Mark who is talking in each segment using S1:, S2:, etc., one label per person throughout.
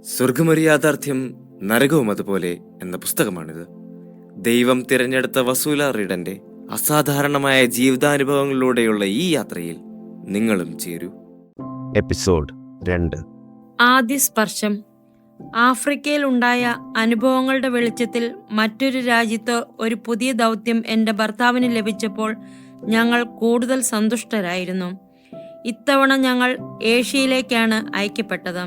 S1: സ്വർഗമൊരു യാഥാർത്ഥ്യം, നരകവും അതുപോലെ എന്ന പുസ്തകമാണിത്. ദൈവം തിരഞ്ഞെടുത്ത വസൂല റീഡന്റെ അസാധാരണമായ ജീവിതാനുഭവങ്ങളിലൂടെയുള്ള ഈ യാത്രയിൽ നിങ്ങളും ചേരൂ.
S2: എപ്പിസോഡ് 2.
S3: ആദ്യ സ്പർശം. ആഫ്രിക്കയിൽ ഉണ്ടായ അനുഭവങ്ങളുടെ വെളിച്ചത്തിൽ മറ്റൊരു രാജ്യത്ത് ഒരു പുതിയ ദൗത്യം എൻ്റെ ഭർത്താവിന് ലഭിച്ചപ്പോൾ ഞങ്ങൾ കൂടുതൽ സന്തുഷ്ടരായിരുന്നു. ഇത്തവണ ഞങ്ങൾ ഏഷ്യയിലേക്കാണ് അയക്കപ്പെട്ടത്.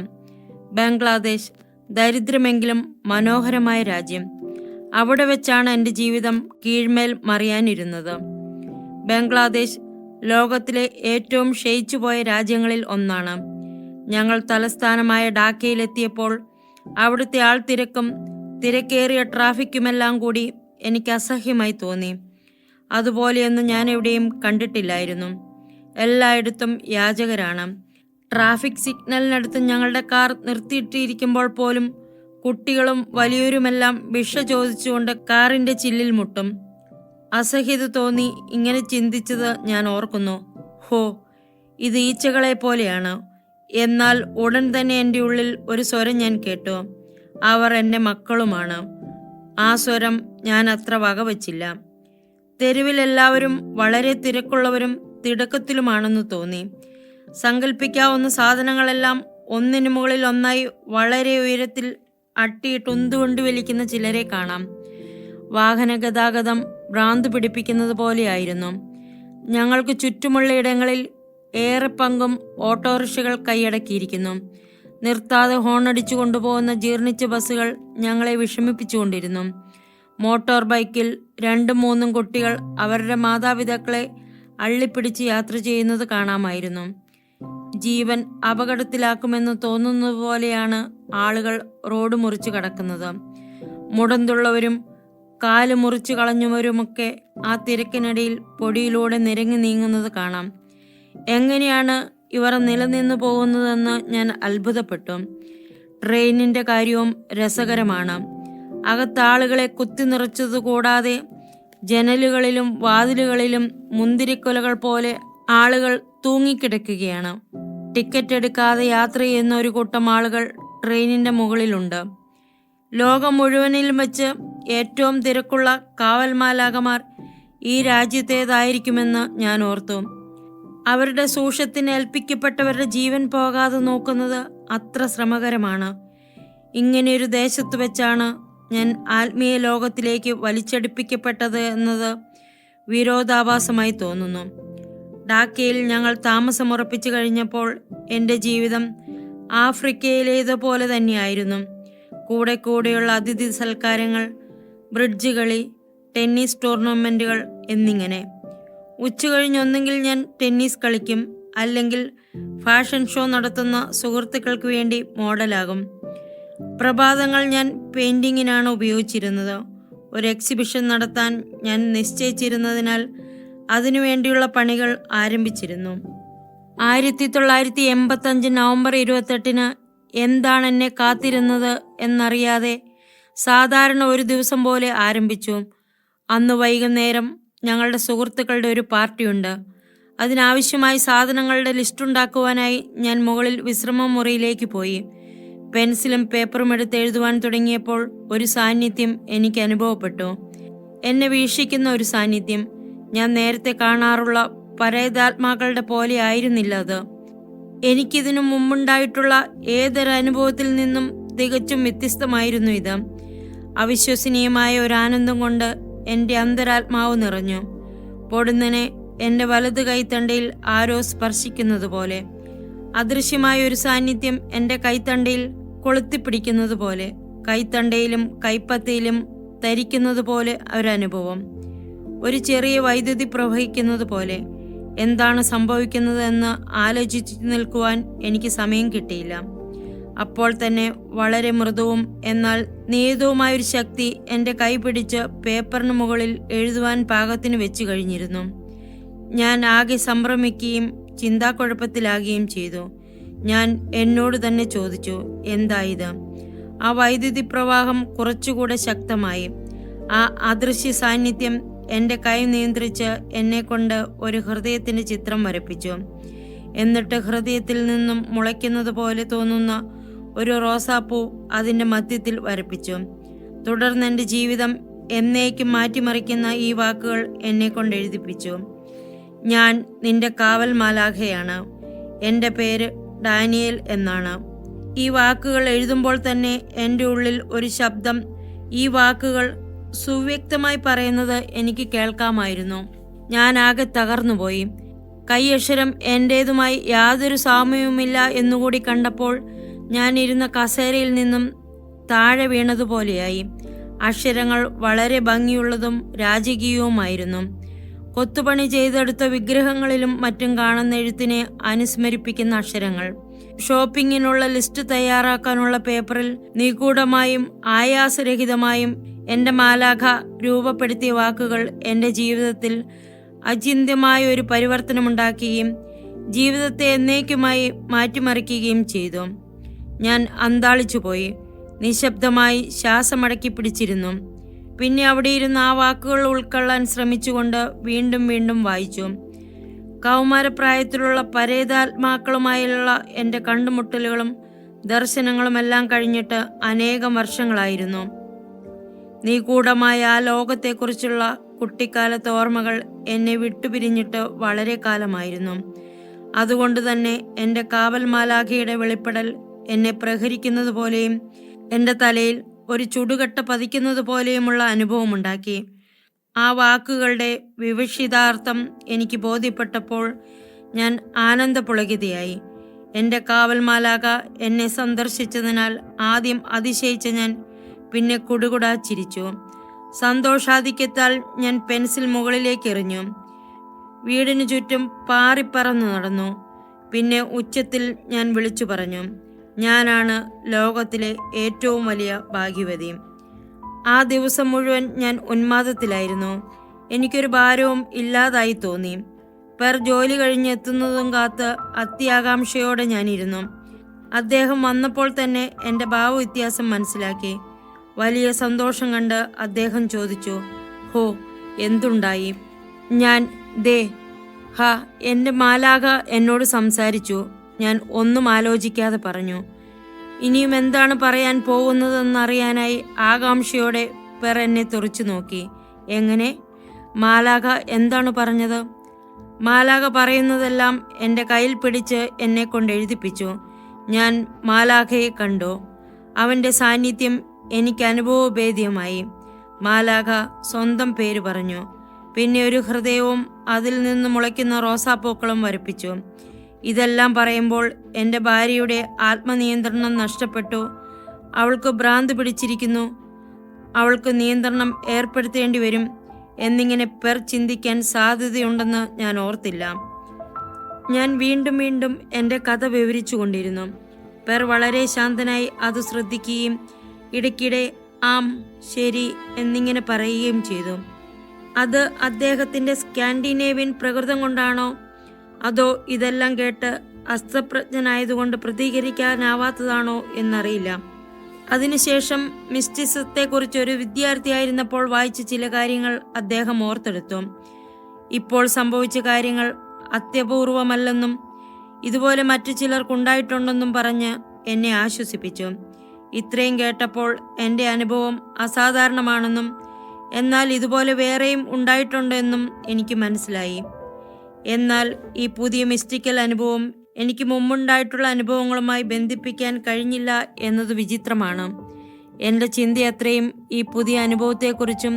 S3: ബംഗ്ലാദേശ്, ദരിദ്രമെങ്കിലും മനോഹരമായ രാജ്യം. അവിടെ വെച്ചാണ് എൻ്റെ ജീവിതം കീഴ്മേൽ മറിയാനിരുന്നത്. ബംഗ്ലാദേശ് ലോകത്തിലെ ഏറ്റവും ക്ഷയിച്ചുപോയ രാജ്യങ്ങളിൽ ഒന്നാണ്. ഞങ്ങൾ തലസ്ഥാനമായ ഡാക്കയിലെത്തിയപ്പോൾ അവിടുത്തെ ആൾത്തിരക്കും തിരക്കേറിയ ട്രാഫിക്കുമെല്ലാം കൂടി എനിക്ക് അസഹ്യമായി തോന്നി. അതുപോലെയൊന്നും ഞാൻ എവിടെയും കണ്ടിട്ടില്ലായിരുന്നു. എല്ലായിടത്തും യാചകരാണ്. ട്രാഫിക് സിഗ്നലിനടുത്ത് ഞങ്ങളുടെ കാർ നിർത്തിയിട്ടിരിക്കുമ്പോൾ പോലും കുട്ടികളും വലിയവരുമെല്ലാം ഭിക്ഷ ചോദിച്ചുകൊണ്ട് കാറിൻ്റെ ചില്ലിൽ മുട്ടും. അസഹ്യത തോന്നി ഇങ്ങനെ ചിന്തിച്ചത് ഞാൻ ഓർക്കുന്നു. ഹോ, ഇത് ഈച്ചകളെ പോലെയാണ്. എന്നാൽ ഉടൻ തന്നെ എൻ്റെ ഉള്ളിൽ ഒരു സ്വരം ഞാൻ കേട്ടു. അവർ എൻ്റെ മക്കളുമാണ്. ആ സ്വരം ഞാൻ അത്ര വകവച്ചില്ല. തെരുവിലെല്ലാവരും വളരെ തിരക്കുള്ളവരും തിടുക്കത്തിലുമാണെന്ന് തോന്നി. സങ്കല്പിക്കാവുന്ന സാധനങ്ങളെല്ലാം ഒന്നിനു മുകളിൽ ഒന്നായി വളരെ ഉയരത്തിൽ അട്ടിയിട്ട് ഉന്തുകൊണ്ട് വലിക്കുന്ന ചിലരെ കാണാം. വാഹന ഗതാഗതം ഭ്രാന്ത് പിടിപ്പിക്കുന്നത് പോലെയായിരുന്നു. ഞങ്ങൾക്ക് ചുറ്റുമുള്ള ഇടങ്ങളിൽ ഏറെ പങ്കും ഓട്ടോറിക്ഷകൾ കൈയടക്കിയിരിക്കുന്നു. നിർത്താതെ ഹോണടിച്ചു കൊണ്ടുപോകുന്ന ജീർണിച്ച ബസ്സുകൾ ഞങ്ങളെ വിഷമിപ്പിച്ചുകൊണ്ടിരുന്നു. മോട്ടോർ ബൈക്കിൽ 2-3 കുട്ടികൾ അവരുടെ മാതാപിതാക്കളെ അള്ളിപ്പിടിച്ച് യാത്ര ചെയ്യുന്നത് കാണാമായിരുന്നു. ജീവൻ അപകടത്തിലാക്കുമെന്ന് തോന്നുന്നത് പോലെയാണ് ആളുകൾ റോഡ് മുറിച്ച് കടക്കുന്നത്. മുടന്തുള്ളവരും കാല് മുറിച്ചു കളഞ്ഞവരുമൊക്കെ ആ തിരക്കിനിടയിൽ പൊടിയിലൂടെ നിരങ്ങി നീങ്ങുന്നത് കാണാം. എങ്ങനെയാണ് ഇവർ നിലനിന്നു പോകുന്നതെന്ന് ഞാൻ അത്ഭുതപ്പെട്ടു. ട്രെയിനിൻ്റെ കാര്യവും രസകരമാണ്. അകത്താളുകളെ കുത്തി നിറച്ചത് കൂടാതെ ജനലുകളിലും വാതിലുകളിലും മുന്തിരിക്കൊലകൾ പോലെ ആളുകൾ തൂങ്ങിക്കിടക്കുകയാണ്. ടിക്കറ്റ് എടുക്കാതെ യാത്ര ചെയ്യുന്ന ഒരു കൂട്ടം ആളുകൾ ട്രെയിനിൻ്റെ മുകളിലുണ്ട്. ലോകം മുഴുവനിലും വെച്ച് ഏറ്റവും തിരക്കുള്ള കാവൽമാലാകമാർ ഈ രാജ്യത്തേതായിരിക്കുമെന്ന് ഞാൻ ഓർത്തു. അവരുടെ സൂക്ഷത്തിന് ഏൽപ്പിക്കപ്പെട്ടവരുടെ ജീവൻ പോകാതെ നോക്കുന്നത് അത്ര ശ്രമകരമാണ്. ഇങ്ങനെയൊരു ദേശത്ത് വെച്ചാണ് ഞാൻ ആത്മീയ ലോകത്തിലേക്ക് വലിച്ചടിപ്പിക്കപ്പെട്ടത് എന്നത് വിരോധാഭാസമായി തോന്നുന്നു. ഡാക്കയിൽ ഞങ്ങൾ താമസമുറപ്പിച്ചു കഴിഞ്ഞപ്പോൾ എൻ്റെ ജീവിതം ആഫ്രിക്കയിലേതുപോലെ തന്നെയായിരുന്നു. കൂടെയുള്ള അതിഥി സൽക്കാരങ്ങൾ, ബ്രിഡ്ജ് കളി, ടെന്നീസ് ടൂർണമെൻറ്റുകൾ എന്നിങ്ങനെ. ഉച്ചകഴിഞ്ഞൊന്നെങ്കിൽ ഞാൻ ടെന്നീസ് കളിക്കും, അല്ലെങ്കിൽ ഫാഷൻ ഷോ നടത്തുന്ന സുഹൃത്തുക്കൾക്ക് വേണ്ടി മോഡലാകും. പ്രഭാതങ്ങൾ ഞാൻ പെയിൻറ്റിങ്ങിനാണ് ഉപയോഗിച്ചിരുന്നത്. ഒരു എക്സിബിഷൻ നടത്താൻ ഞാൻ നിശ്ചയിച്ചിരുന്നതിനാൽ അതിനുവേണ്ടിയുള്ള പണികൾ ആരംഭിച്ചിരുന്നു. 1985 നവംബർ 28 എന്താണ് എന്നെ കാത്തിരുന്നത് എന്നറിയാതെ സാധാരണ ഒരു ദിവസം പോലെ ആരംഭിച്ചു. അന്ന് വൈകുന്നേരം ഞങ്ങളുടെ സുഹൃത്തുക്കളുടെ ഒരു പാർട്ടിയുണ്ട്. അതിനാവശ്യമായി സാധനങ്ങളുടെ ലിസ്റ്റുണ്ടാക്കുവാനായി ഞാൻ മുകളിൽ വിശ്രമ മുറിയിലേക്ക് പോയി. പെൻസിലും പേപ്പറും എടുത്ത് എഴുതുവാൻ തുടങ്ങിയപ്പോൾ ഒരു സാന്നിധ്യം എനിക്ക് അനുഭവപ്പെട്ടു. എന്നെ വീക്ഷിക്കുന്ന ഒരു സാന്നിധ്യം. ഞാൻ നേരത്തെ കാണാറുള്ള പരേതാത്മാക്കളുടെ പോലെ ആയിരുന്നില്ല അത്. എനിക്കിതിനു മുമ്പുണ്ടായിട്ടുള്ള ഏതൊരു അനുഭവത്തിൽ നിന്നും തികച്ചും വ്യത്യസ്തമായിരുന്നു ഇത്. അവിശ്വസനീയമായ ഒരു ആനന്ദം കൊണ്ട് എൻ്റെ അന്തരാത്മാവ് നിറഞ്ഞു. പൊടുന്നനെ എൻ്റെ വലത് കൈത്തണ്ടയിൽ ആരോ സ്പർശിക്കുന്നത് പോലെ. അദൃശ്യമായ ഒരു സാന്നിധ്യം എൻ്റെ കൈത്തണ്ടയിൽ കൊളുത്തിപ്പിടിക്കുന്നത് പോലെ, കൈത്തണ്ടയിലും കൈപ്പത്തിയിലും തരിക്കുന്നത് പോലെ ഒരനുഭവം. ഒരു ചെറിയ വൈദ്യുതി പ്രവഹിക്കുന്നത് പോലെ. എന്താണ് സംഭവിക്കുന്നത് എന്ന് ആലോചിച്ചു നിൽക്കുവാൻ എനിക്ക് സമയം കിട്ടിയില്ല. അപ്പോൾ തന്നെ വളരെ മൃദുവും എന്നാൽ നിയതവുമായൊരു ശക്തി എൻ്റെ കൈ പിടിച്ച് പേപ്പറിന് മുകളിൽ എഴുതുവാൻ പാകത്തിന് വെച്ചു കഴിഞ്ഞിരുന്നു. ഞാൻ ആകെ സംഭ്രമിക്കുകയും ചിന്താക്കുഴപ്പത്തിലാകുകയും ചെയ്തു. ഞാൻ എന്നോട് തന്നെ ചോദിച്ചു, എന്തായത്? ആ വൈദ്യുതി പ്രവാഹം കുറച്ചുകൂടെ ശക്തമായി. ആ അദൃശ്യ സാന്നിധ്യം എൻ്റെ കൈ നിയന്ത്രിച്ച് എന്നെ കൊണ്ട് ഒരു ഹൃദയത്തിൻ്റെ ചിത്രം വരപ്പിച്ചു. എന്നിട്ട് ഹൃദയത്തിൽ നിന്നും മുളയ്ക്കുന്നത് പോലെ തോന്നുന്ന ഒരു റോസാപ്പൂ അതിൻ്റെ മധ്യത്തിൽ വരപ്പിച്ചു. തുടർന്ന് എൻ്റെ ജീവിതം എന്നേക്കും മാറ്റിമറിക്കുന്ന ഈ വാക്കുകൾ എന്നെ കൊണ്ട് എഴുതിപ്പിച്ചു: ഞാൻ നിന്റെ കാവൽ മാലാഖയാണ്. എൻ്റെ പേര് ഡാനിയേൽ എന്നാണ്. ഈ വാക്കുകൾ എഴുതുമ്പോൾ തന്നെ എൻ്റെ ഉള്ളിൽ ഒരു ശബ്ദം ഈ വാക്കുകൾ സുവ്യക്തമായി പറയുന്നത് എനിക്ക് കേൾക്കാമായിരുന്നു. ഞാൻ ആകെ തകർന്നുപോയി. കൈയക്ഷരം എൻ്റേതുമായി യാതൊരു സാമ്യവുമില്ല എന്നുകൂടി കണ്ടപ്പോൾ ഞാൻ ഇരുന്ന കസേരയിൽ നിന്നും താഴെ വീണതുപോലെയായി. അക്ഷരങ്ങൾ വളരെ ഭംഗിയുള്ളതും രാജകീയവുമായിരുന്നു. കൊത്തുപണി ചെയ്തെടുത്ത വിഗ്രഹങ്ങളിലും മറ്റും കാണുന്ന എഴുത്തിനെ അനുസ്മരിപ്പിക്കുന്ന അക്ഷരങ്ങൾ. ഷോപ്പിങ്ങിനുള്ള ലിസ്റ്റ് തയ്യാറാക്കാനുള്ള പേപ്പറിൽ നിഗൂഢമായും ആയാസരഹിതമായും എൻ്റെ മാലാഖ രൂപപ്പെടുത്തിയ വാക്കുകൾ എൻ്റെ ജീവിതത്തിൽ അചിന്ത്യമായ ഒരു പരിവർത്തനമുണ്ടാക്കുകയും ജീവിതത്തെ എന്നേക്കുമായി മാറ്റിമറിക്കുകയും ചെയ്തു. ഞാൻ അന്താളിച്ചുപോയി. നിശബ്ദമായി ശ്വാസമടക്കി പിടിച്ചിരുന്നു. പിന്നെ അവിടെ ഇരുന്ന് ആ വാക്കുകൾ ഉൾക്കൊള്ളാൻ ശ്രമിച്ചുകൊണ്ട് വീണ്ടും വീണ്ടും വായിച്ചു. കൗമാരപ്രായത്തിലുള്ള പരേതാത്മാക്കളുമായുള്ള എൻ്റെ കണ്ടുമുട്ടലുകളും ദർശനങ്ങളുമെല്ലാം കഴിഞ്ഞിട്ട് അനേകം വർഷങ്ങളായിരുന്നു. നിഗൂഢമായ ആ ലോകത്തെക്കുറിച്ചുള്ള കുട്ടിക്കാലത്തെ ഓർമ്മകൾ എന്നെ വിട്ടുപിരിഞ്ഞിട്ട് വളരെ കാലമായിരുന്നു. അതുകൊണ്ട് തന്നെ എൻ്റെ കാവൽ മാലാഖയുടെ വെളിപ്പെടൽ എന്നെ പ്രഹരിക്കുന്നത് പോലെയും എൻ്റെ തലയിൽ ഒരു ചുടുകട്ട പതിക്കുന്നത് പോലെയുമുള്ള അനുഭവമുണ്ടാക്കി. ആ വാക്കുകളുടെ വിവക്ഷിതാർത്ഥം എനിക്ക് ബോധ്യപ്പെട്ടപ്പോൾ ഞാൻ ആനന്ദപുളകിതയായി. എൻ്റെ കാവൽ മാലാഖ എന്നെ സന്ദർശിച്ചതിനാൽ ആദ്യം അതിശയിച്ച ഞാൻ പിന്നെ കുടുകുടാ ചിരിച്ചു. സന്തോഷാധിക്യത്താൽ ഞാൻ പെൻസിൽ മുകളിലേക്ക് എറിഞ്ഞു. വീടിനു ചുറ്റും പാറിപ്പറന്നു നടന്നു. പിന്നെ ഉച്ചത്തിൽ ഞാൻ വിളിച്ചു പറഞ്ഞു: ഞാനാണ് ലോകത്തിലെ ഏറ്റവും വലിയ ഭാഗ്യവതി. ആ ദിവസം മുഴുവൻ ഞാൻ ഉന്മാദത്തിലായിരുന്നു. എനിക്കൊരു ഭാരവും ഇല്ലാതായി തോന്നി. ജോലി കഴിഞ്ഞെത്തുന്നതും കാത്ത് അത്യാകാംക്ഷയോടെ ഞാനിരുന്നു. അദ്ദേഹം വന്നപ്പോൾ തന്നെ എൻ്റെ ഭാവവ്യത്യാസം മനസ്സിലാക്കി. വലിയ സന്തോഷം കണ്ട് അദ്ദേഹം ചോദിച്ചു: ഹോ, എന്തുണ്ടായി? ഞാൻ എൻ്റെ മാലാഖ എന്നോട് സംസാരിച്ചു. ഞാൻ ഒന്നും ആലോചിക്കാതെ പറഞ്ഞു. ഇനിയും എന്താണ് പറയാൻ പോകുന്നതെന്നറിയാനായി ആകാംക്ഷയോടെ എന്നെ തുറച്ചു നോക്കി. എങ്ങനെ? മാലാഖ എന്താണ് പറഞ്ഞത്? മാലാഖ പറയുന്നതെല്ലാം എൻ്റെ കയ്യിൽ പിടിച്ച് എന്നെ കൊണ്ട് എഴുതിപ്പിച്ചു. ഞാൻ മാലാഖയെ കണ്ടു. അവൻ്റെ സാന്നിധ്യം എനിക്ക് അനുഭവഭേദ്യമായി. മാലാഖ സ്വന്തം പേര് പറഞ്ഞു. പിന്നെ ഒരു ഹൃദയവും അതിൽ നിന്ന് മുളയ്ക്കുന്ന റോസാപ്പൂക്കളും വരപ്പിച്ചു. ഇതെല്ലാം പറയുമ്പോൾ എൻ്റെ ഭാര്യയുടെ ആത്മനിയന്ത്രണം നഷ്ടപ്പെട്ടു. അവൾക്ക് ഭ്രാന്ത് പിടിച്ചിരിക്കുന്നു, അവൾക്ക് നിയന്ത്രണം ഏർപ്പെടുത്തേണ്ടി വരും എന്നിങ്ങനെ ചിന്തിക്കാൻ സാധ്യതയുണ്ടെന്ന് ഞാൻ ഓർത്തില്ല. ഞാൻ വീണ്ടും വീണ്ടും എൻ്റെ കഥ വിവരിച്ചു കൊണ്ടിരുന്നു. വളരെ ശാന്തനായി അത് ശ്രദ്ധിക്കുകയും ഇടയ്ക്കിടെ ആം, ശരി എന്നിങ്ങനെ പറയുകയും ചെയ്തു. അത് അദ്ദേഹത്തിൻ്റെ സ്കാൻഡിനേവിയൻ പ്രകൃതം കൊണ്ടാണോ, അതോ ഇതെല്ലാം കേട്ട് അസ്തപ്രജ്ഞനായതുകൊണ്ട് പ്രതികരിക്കാനാവാത്തതാണോ എന്നറിയില്ല. അതിനുശേഷം മിസ്റ്റിസത്തെക്കുറിച്ച് ഒരു വിദ്യാർത്ഥിയായിരുന്നപ്പോൾ വായിച്ച ചില കാര്യങ്ങൾ അദ്ദേഹം ഓർത്തെടുത്തു. ഇപ്പോൾ സംഭവിച്ച കാര്യങ്ങൾ അത്യപൂർവമല്ലെന്നും ഇതുപോലെ മറ്റു ചിലർക്കുണ്ടായിട്ടുണ്ടെന്നും പറഞ്ഞ് എന്നെ ആശ്വസിപ്പിച്ചു. ഇത്രയും കേട്ടപ്പോൾ എൻ്റെ അനുഭവം അസാധാരണമാണെന്നും എന്നാൽ ഇതുപോലെ വേറെയും ഉണ്ടായിട്ടുണ്ടെന്നും എനിക്ക് മനസ്സിലായി. എന്നാൽ ഈ പുതിയ മിസ്റ്റിക്കൽ അനുഭവം എനിക്ക് മുമ്പുണ്ടായിട്ടുള്ള അനുഭവങ്ങളുമായി ബന്ധിപ്പിക്കാൻ കഴിഞ്ഞില്ല എന്നത് വിചിത്രമാണ്. എൻ്റെ ചിന്ത അത്രയും ഈ പുതിയ അനുഭവത്തെക്കുറിച്ചും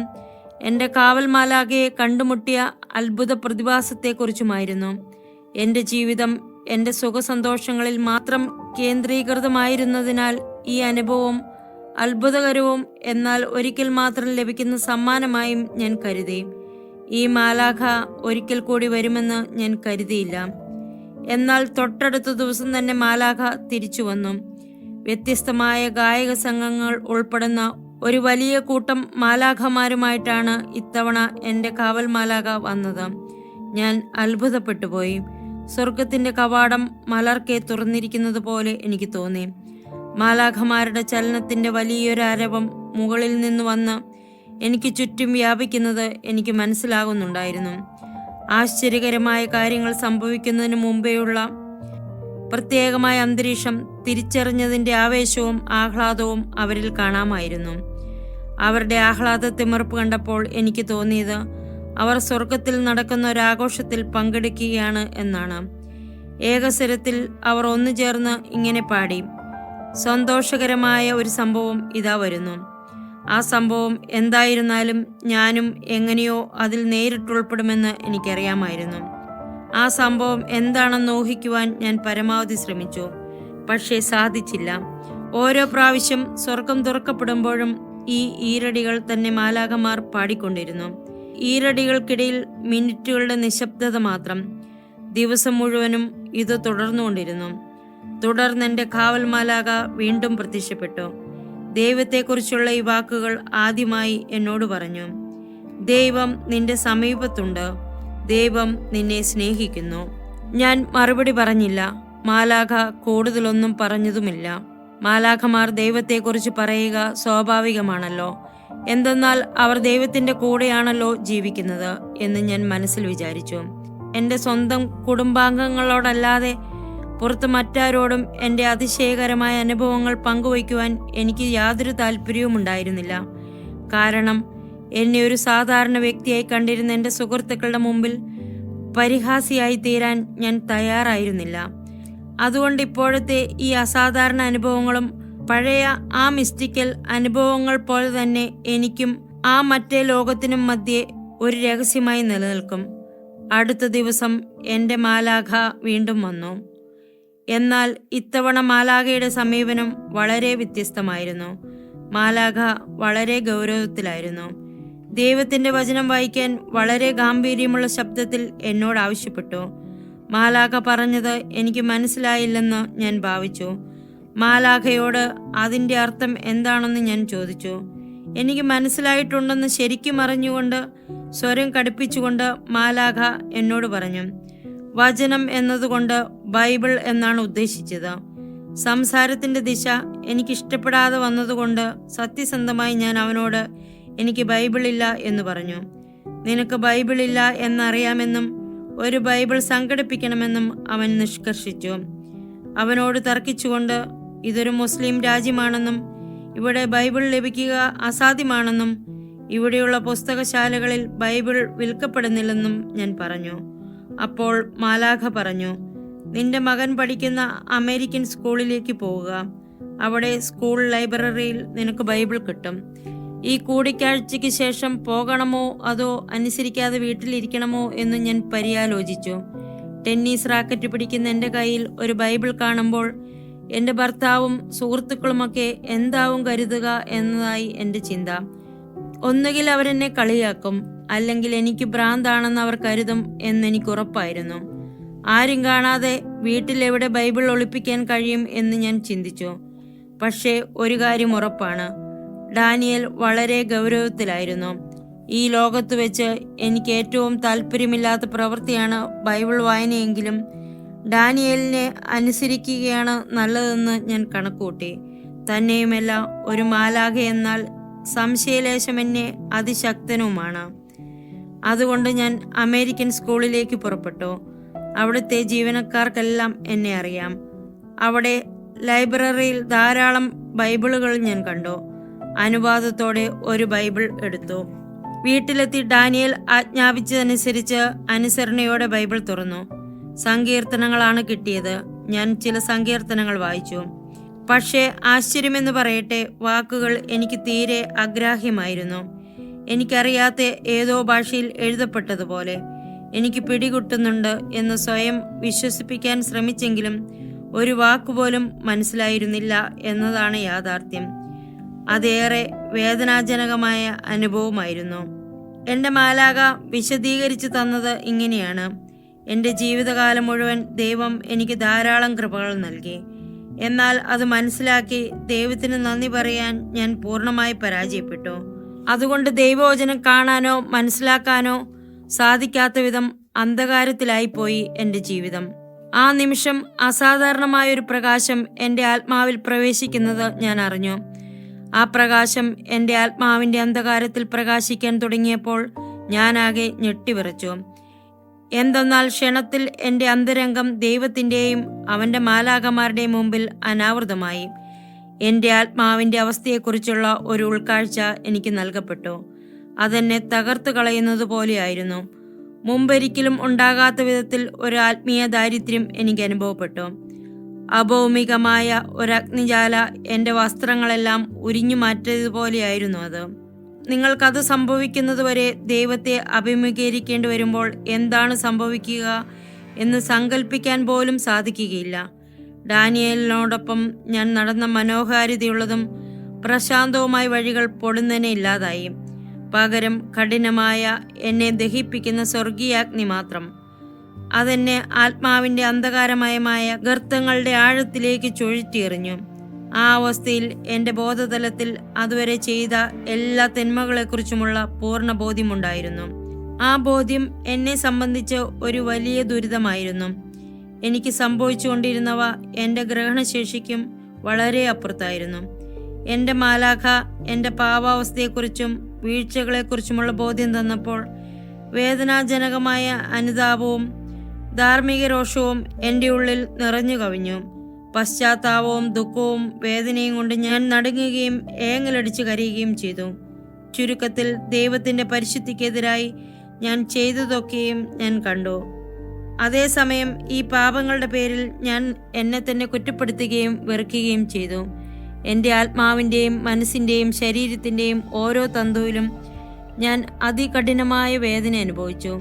S3: എൻ്റെ കാവൽ മാലാഖയെ കണ്ടുമുട്ടിയ അത്ഭുത പ്രതിഭാസത്തെക്കുറിച്ചുമായിരുന്നു. എൻ്റെ ജീവിതം എൻ്റെ സുഖസന്തോഷങ്ങളിൽ മാത്രം കേന്ദ്രീകൃതമായിരുന്നതിനാൽ ഈ അനുഭവം അത്ഭുതകരവും എന്നാൽ ഒരിക്കൽ മാത്രം ലഭിക്കുന്ന സമ്മാനമായും ഞാൻ കരുതി. ഈ മാലാഖ ഒരിക്കൽ കൂടി വരുമെന്ന് ഞാൻ കരുതിയില്ല. എന്നാൽ തൊട്ടടുത്ത ദിവസം തന്നെ മാലാഖ തിരിച്ചു വന്നു. വ്യത്യസ്തമായ ഗായക സംഘങ്ങൾ ഉൾപ്പെടുന്ന ഒരു വലിയ കൂട്ടം മാലാഖമാരുമായിട്ടാണ് ഇത്തവണ എൻ്റെ കാവൽ മാലാഖ വന്നത്. ഞാൻ അത്ഭുതപ്പെട്ടുപോയി. സ്വർഗത്തിൻ്റെ കവാടം മലർക്കെ തുറന്നിരിക്കുന്നത് പോലെ എനിക്ക് തോന്നി. മാലാഖമാരുടെ ചലനത്തിൻ്റെ വലിയൊരു അരവം മുകളിൽ നിന്ന് വന്ന് എനിക്ക് ചുറ്റും വ്യാപിക്കുന്നത് എനിക്ക് മനസ്സിലാകുന്നുണ്ടായിരുന്നു. ആശ്ചര്യകരമായ കാര്യങ്ങൾ സംഭവിക്കുന്നതിന് മുമ്പേയുള്ള പ്രത്യേകമായ അന്തരീക്ഷം തിരിച്ചറിഞ്ഞതിൻ്റെ ആവേശവും ആഹ്ലാദവും അവരിൽ കാണാമായിരുന്നു. അവരുടെ ആഹ്ലാദത്തിമിർപ്പ് കണ്ടപ്പോൾ എനിക്ക് തോന്നിയത് അവർ സ്വർഗത്തിൽ നടക്കുന്ന ഒരാഘോഷത്തിൽ പങ്കെടുക്കുകയാണ് എന്നാണ്. ഏകസ്വരത്തിൽ അവർ ഒന്നു ചേർന്ന് ഇങ്ങനെ പാടി: സന്തോഷകരമായ ഒരു സംഭവം ഇതാ വരുന്നു. ആ സംഭവം എന്തായിരുന്നാലും ഞാനും എങ്ങനെയോ അതിൽ നേരിട്ടുൾപ്പെടുമെന്ന് എനിക്കറിയാമായിരുന്നു. ആ സംഭവം എന്താണെന്ന് ഊഹിക്കുവാൻ ഞാൻ പരമാവധി ശ്രമിച്ചു, പക്ഷേ സാധിച്ചില്ല. ഓരോ പ്രാവശ്യം സ്വർഗം തുറക്കപ്പെടുമ്പോഴും ഈ ഈരടികൾ തന്നെ മാലാഖമാർ പാടിക്കൊണ്ടിരുന്നു. ഈരടികൾക്കിടയിൽ മിനിറ്റുകളുടെ നിശബ്ദത മാത്രം. ദിവസം മുഴുവനും ഇത് തുടർന്നുകൊണ്ടിരുന്നു. തുടർന്ന് എൻ്റെ കാവൽ മാലാഖ വീണ്ടും പ്രത്യക്ഷപ്പെട്ടു. ദൈവത്തെക്കുറിച്ചുള്ള ഈ വാക്കുകൾ ആദ്യമായി എന്നോട് പറഞ്ഞു: ദൈവം നിന്റെ സമീപത്തുണ്ട്, ദൈവം നിന്നെ സ്നേഹിക്കുന്നു. ഞാൻ മറുപടി പറഞ്ഞില്ല. മാലാഖ കൂടുതലൊന്നും പറഞ്ഞതുമില്ല. മാലാഖമാർ ദൈവത്തെക്കുറിച്ച് പറയുക സ്വാഭാവികമാണല്ലോ. എന്തെന്നാൽ അവർ ദൈവത്തിൻ്റെ കൂടെയാണല്ലോ ജീവിക്കുന്നത് എന്ന് ഞാൻ മനസ്സിൽ വിചാരിച്ചു. എൻ്റെ സ്വന്തം കുടുംബാംഗങ്ങളോടല്ലാതെ പുറത്ത് മറ്റാരോടും എൻ്റെ അതിശയകരമായ അനുഭവങ്ങൾ പങ്കുവയ്ക്കുവാൻ എനിക്ക് യാതൊരു താല്പര്യവും ഉണ്ടായിരുന്നില്ല. കാരണം എന്നെ ഒരു സാധാരണ വ്യക്തിയായി കണ്ടിരുന്ന എൻ്റെ സുഹൃത്തുക്കളുടെ മുമ്പിൽ പരിഹാസിയായി തീരാൻ ഞാൻ തയ്യാറായിരുന്നില്ല. അതുകൊണ്ട് ഇപ്പോഴത്തെ ഈ അസാധാരണ അനുഭവങ്ങളും പഴയ ആ മിസ്റ്റിക്കൽ അനുഭവങ്ങൾ പോലെ തന്നെ എനിക്കും ആ മറ്റേ ലോകത്തിനും മധ്യേ ഒരു രഹസ്യമായി നിലനിൽക്കും. അടുത്ത ദിവസം എൻ്റെ മാലാഖ വീണ്ടും വന്നു. എന്നാൽ ഇത്തവണ മാലാഖയുടെ സമീപനം വളരെ വ്യത്യസ്തമായിരുന്നു. മാലാഖ വളരെ ഗൗരവത്തിലായിരുന്നു. ദൈവത്തിൻ്റെ വചനം വായിക്കാൻ വളരെ ഗാംഭീര്യമുള്ള ശബ്ദത്തിൽ എന്നോട് ആവശ്യപ്പെട്ടു. മാലാഖ പറഞ്ഞത് എനിക്ക് മനസ്സിലായില്ലെന്ന് ഞാൻ ഭാവിച്ചു. മാലാഖയോട് അതിൻ്റെ അർത്ഥം എന്താണെന്ന് ഞാൻ ചോദിച്ചു. എനിക്ക് മനസ്സിലായിട്ടുണ്ടെന്ന് ശരിക്കും അറിഞ്ഞുകൊണ്ട് സ്വരം കടുപ്പിച്ചുകൊണ്ട് മാലാഖ എന്നോട് പറഞ്ഞു: വചനം എന്നതുകൊണ്ട് ബൈബിൾ എന്നാണ് ഉദ്ദേശിച്ചത്. സംസാരത്തിൻ്റെ ദിശ എനിക്കിഷ്ടപ്പെടാതെ വന്നതുകൊണ്ട് സത്യസന്ധമായി ഞാൻ അവനോട് എനിക്ക് ബൈബിളില്ല എന്ന് പറഞ്ഞു. നിനക്ക് ബൈബിളില്ല എന്നറിയാമെന്നും ഒരു ബൈബിൾ സംഘടിപ്പിക്കണമെന്നും അവൻ നിഷ്കർഷിച്ചു. അവനോട് തർക്കിച്ചുകൊണ്ട് ഇതൊരു മുസ്ലിം രാജ്യമാണെന്നും ഇവിടെ ബൈബിൾ ലഭിക്കുക അസാധ്യമാണെന്നും ഇവിടെയുള്ള പുസ്തകശാലകളിൽ ബൈബിൾ വിൽക്കപ്പെടുന്നില്ലെന്നും ഞാൻ പറഞ്ഞു. അപ്പോൾ മാലാഖ പറഞ്ഞു: നിന്റെ മകൻ പഠിക്കുന്ന അമേരിക്കൻ സ്കൂളിലേക്ക് പോവുക. അവിടെ സ്കൂൾ ലൈബ്രറിയിൽ നിനക്ക് ബൈബിൾ കിട്ടും. ഈ കൂടിക്കാഴ്ചയ്ക്ക് ശേഷം പോകണമോ അതോ അനുസരിക്കാതെ വീട്ടിലിരിക്കണമോ എന്ന് ഞാൻ പര്യാലോചിച്ചു. ടെന്നീസ് റാക്കറ്റ് പിടിക്കുന്ന എൻ്റെ കയ്യിൽ ഒരു ബൈബിൾ കാണുമ്പോൾ എൻ്റെ ഭർത്താവും സുഹൃത്തുക്കളുമൊക്കെ എന്താവും കരുതുക എന്നതായി എൻ്റെ ചിന്ത. ഒന്നുകിൽ അവരെന്നെ കളിയാക്കും, അല്ലെങ്കിൽ എനിക്ക് ഭ്രാന്താണെന്ന് അവർ കരുതും എന്നെനിക്ക് ഉറപ്പായിരുന്നു. ആരും കാണാതെ വീട്ടിലെവിടെ ബൈബിൾ ഒളിപ്പിക്കാൻ കഴിയും എന്ന് ഞാൻ ചിന്തിച്ചു. പക്ഷേ ഒരു കാര്യം ഉറപ്പാണ്: ഡാനിയേൽ വളരെ ഗൗരവത്തിലായിരുന്നു. ഈ ലോകത്ത് വെച്ച് എനിക്ക് ഏറ്റവും താല്പര്യമില്ലാത്ത പ്രവൃത്തിയാണ് ബൈബിൾ വായനയെങ്കിലും ഡാനിയേലിനെ അനുസരിക്കുകയാണ് നല്ലതെന്ന് ഞാൻ കണക്കൂട്ടി. തന്നെയുമല്ല, ഒരു മാലാഖ എന്നാൽ സംശയലേശം എന്നെ അതിശക്തനുമാണ്. അതുകൊണ്ട് ഞാൻ അമേരിക്കൻ സ്കൂളിലേക്ക് പുറപ്പെട്ടു. അവിടുത്തെ ജീവനക്കാർക്കെല്ലാം എന്നെ അറിയാം. അവിടെ ലൈബ്രറിയിൽ ധാരാളം ബൈബിളുകൾ ഞാൻ കണ്ടു. അനുവാദത്തോടെ ഒരു ബൈബിൾ എടുത്തു. വീട്ടിലെത്തി ഡാനിയേൽ ആജ്ഞാപിച്ചതനുസരിച്ച് അനുസരണയോടെ ബൈബിൾ തുറന്നു. സങ്കീർത്തനങ്ങളാണ് കിട്ടിയത്. ഞാൻ ചില സങ്കീർത്തനങ്ങൾ വായിച്ചു. പക്ഷേ ആശ്ചര്യമെന്ന് പറയട്ടെ, വാക്കുകൾ എനിക്ക് തീരെ അഗ്രാഹ്യമായിരുന്നു. എനിക്കറിയാത്ത ഏതോ ഭാഷയിൽ എഴുതപ്പെട്ടതുപോലെ. എനിക്ക് പിടികിട്ടുന്നുണ്ട് എന്ന് സ്വയം വിശ്വസിപ്പിക്കാൻ ശ്രമിച്ചെങ്കിലും ഒരു വാക്കുപോലും മനസ്സിലായിരുന്നില്ല എന്നതാണ് യാഥാർത്ഥ്യം. അതേറെ വേദനാജനകമായ അനുഭവമായിരുന്നു. എൻ്റെ മാലാഖ വിശദീകരിച്ചു തന്നത് ഇങ്ങനെയാണ്: എൻ്റെ ജീവിതകാലം മുഴുവൻ ദൈവം എനിക്ക് ധാരാളം കൃപകൾ നൽകി. എന്നാൽ അത് മനസ്സിലാക്കി ദൈവത്തിന് നന്ദി പറയാൻ ഞാൻ പൂർണ്ണമായി പരാജയപ്പെട്ടു. അതുകൊണ്ട് ദൈവവചനം കാണാനോ മനസ്സിലാക്കാനോ സാധിക്കാത്ത വിധം അന്ധകാരത്തിലായിപ്പോയി എൻ്റെ ജീവിതം. ആ നിമിഷം അസാധാരണമായൊരു പ്രകാശം എൻ്റെ ആത്മാവിൽ പ്രവേശിക്കുന്നത് ഞാൻ അറിഞ്ഞു. ആ പ്രകാശം എൻ്റെ ആത്മാവിൻ്റെ അന്ധകാരത്തിൽ പ്രകാശിക്കാൻ തുടങ്ങിയപ്പോൾ ഞാനാകെ ഞെട്ടിവിറച്ചു. എന്തെന്നാൽ ക്ഷണത്തിൽ എൻ്റെ അന്തരംഗം ദൈവത്തിൻ്റെയും അവൻ്റെ മാലാഖമാരുടെയും മുമ്പിൽ അനാവൃതമായി. എൻ്റെ ആത്മാവിൻ്റെ അവസ്ഥയെക്കുറിച്ചുള്ള ഒരു ഉൾക്കാഴ്ച എനിക്ക് നൽകപ്പെട്ടു. അതെന്നെ തകർത്തു കളയുന്നത് പോലെയായിരുന്നു. മുമ്പൊരിക്കലും ഉണ്ടാകാത്ത വിധത്തിൽ ഒരു ആത്മീയ ദാരിദ്ര്യം എനിക്ക് അനുഭവപ്പെട്ടു. അഭൗമികമായ ഒരു അഗ്നിജാല എൻ്റെ വസ്ത്രങ്ങളെല്ലാം ഉരിഞ്ഞു മാറ്റിയതുപോലെയായിരുന്നു അത്. നിങ്ങൾക്കത് സംഭവിക്കുന്നതുവരെ ദൈവത്തെ അഭിമുഖീകരിക്കേണ്ടി വരുമ്പോൾ എന്താണ് സംഭവിക്കുക എന്ന് സങ്കല്പിക്കാൻ പോലും സാധിക്കുകയില്ല. ഡാനിയേലിനോടൊപ്പം ഞാൻ നടന്ന മനോഹാരിതയുള്ളതും പ്രശാന്തവുമായ വഴികൾ പൊടുന്നനെ ഇല്ലാതായി. പകരം കഠിനമായ എന്നെ ദഹിപ്പിക്കുന്ന സ്വർഗീയാഗ്നി മാത്രം. അതെന്നെ ആത്മാവിൻ്റെ അന്ധകാരമയമായ ഗർത്തങ്ങളുടെ ആഴത്തിലേക്ക് ചുഴറ്റിയെറിഞ്ഞു. ആ അവസ്ഥയിൽ എൻ്റെ ബോധതലത്തിൽ അതുവരെ ചെയ്ത എല്ലാ തിന്മകളെക്കുറിച്ചുമുള്ള പൂർണ്ണ ബോധ്യമുണ്ടായിരുന്നു. ആ ബോധ്യം എന്നെ സംബന്ധിച്ച് ഒരു വലിയ ദുരിതമായിരുന്നു. എനിക്ക് സംഭവിച്ചുകൊണ്ടിരുന്നവ എൻ്റെ ഗ്രഹണശേഷിക്കും വളരെ അപ്പുറത്തായിരുന്നു. എൻ്റെ മാലാഖ എൻ്റെ പാവാവസ്ഥയെക്കുറിച്ചും വീഴ്ചകളെക്കുറിച്ചുമുള്ള ബോധ്യം തന്നപ്പോൾ വേദനാജനകമായ അനുതാപവും ധാർമ്മിക രോഷവും എൻ്റെ ഉള്ളിൽ നിറഞ്ഞു കവിഞ്ഞു. പശ്ചാത്താപവും ദുഃഖവും വേദനയും കൊണ്ട് ഞാൻ നടുങ്ങുകയും ഏങ്ങലടിച്ച് കരയുകയും ചെയ്തു. ചുരുക്കത്തിൽ ദൈവത്തിൻ്റെ പരിശുദ്ധിക്കെതിരായി ഞാൻ ചെയ്തതൊക്കെയും ഞാൻ കണ്ടു. അതേസമയം ഈ പാപങ്ങളുടെ പേരിൽ ഞാൻ എന്നെ തന്നെ കുറ്റപ്പെടുത്തുകയും വെറുക്കുകയും ചെയ്തു. എൻ്റെ ആത്മാവിൻ്റെയും മനസ്സിൻ്റെയും ശരീരത്തിൻ്റെയും ഓരോ തന്തുവിലും ഞാൻ അതികഠിനമായ വേദന അനുഭവിച്ചു.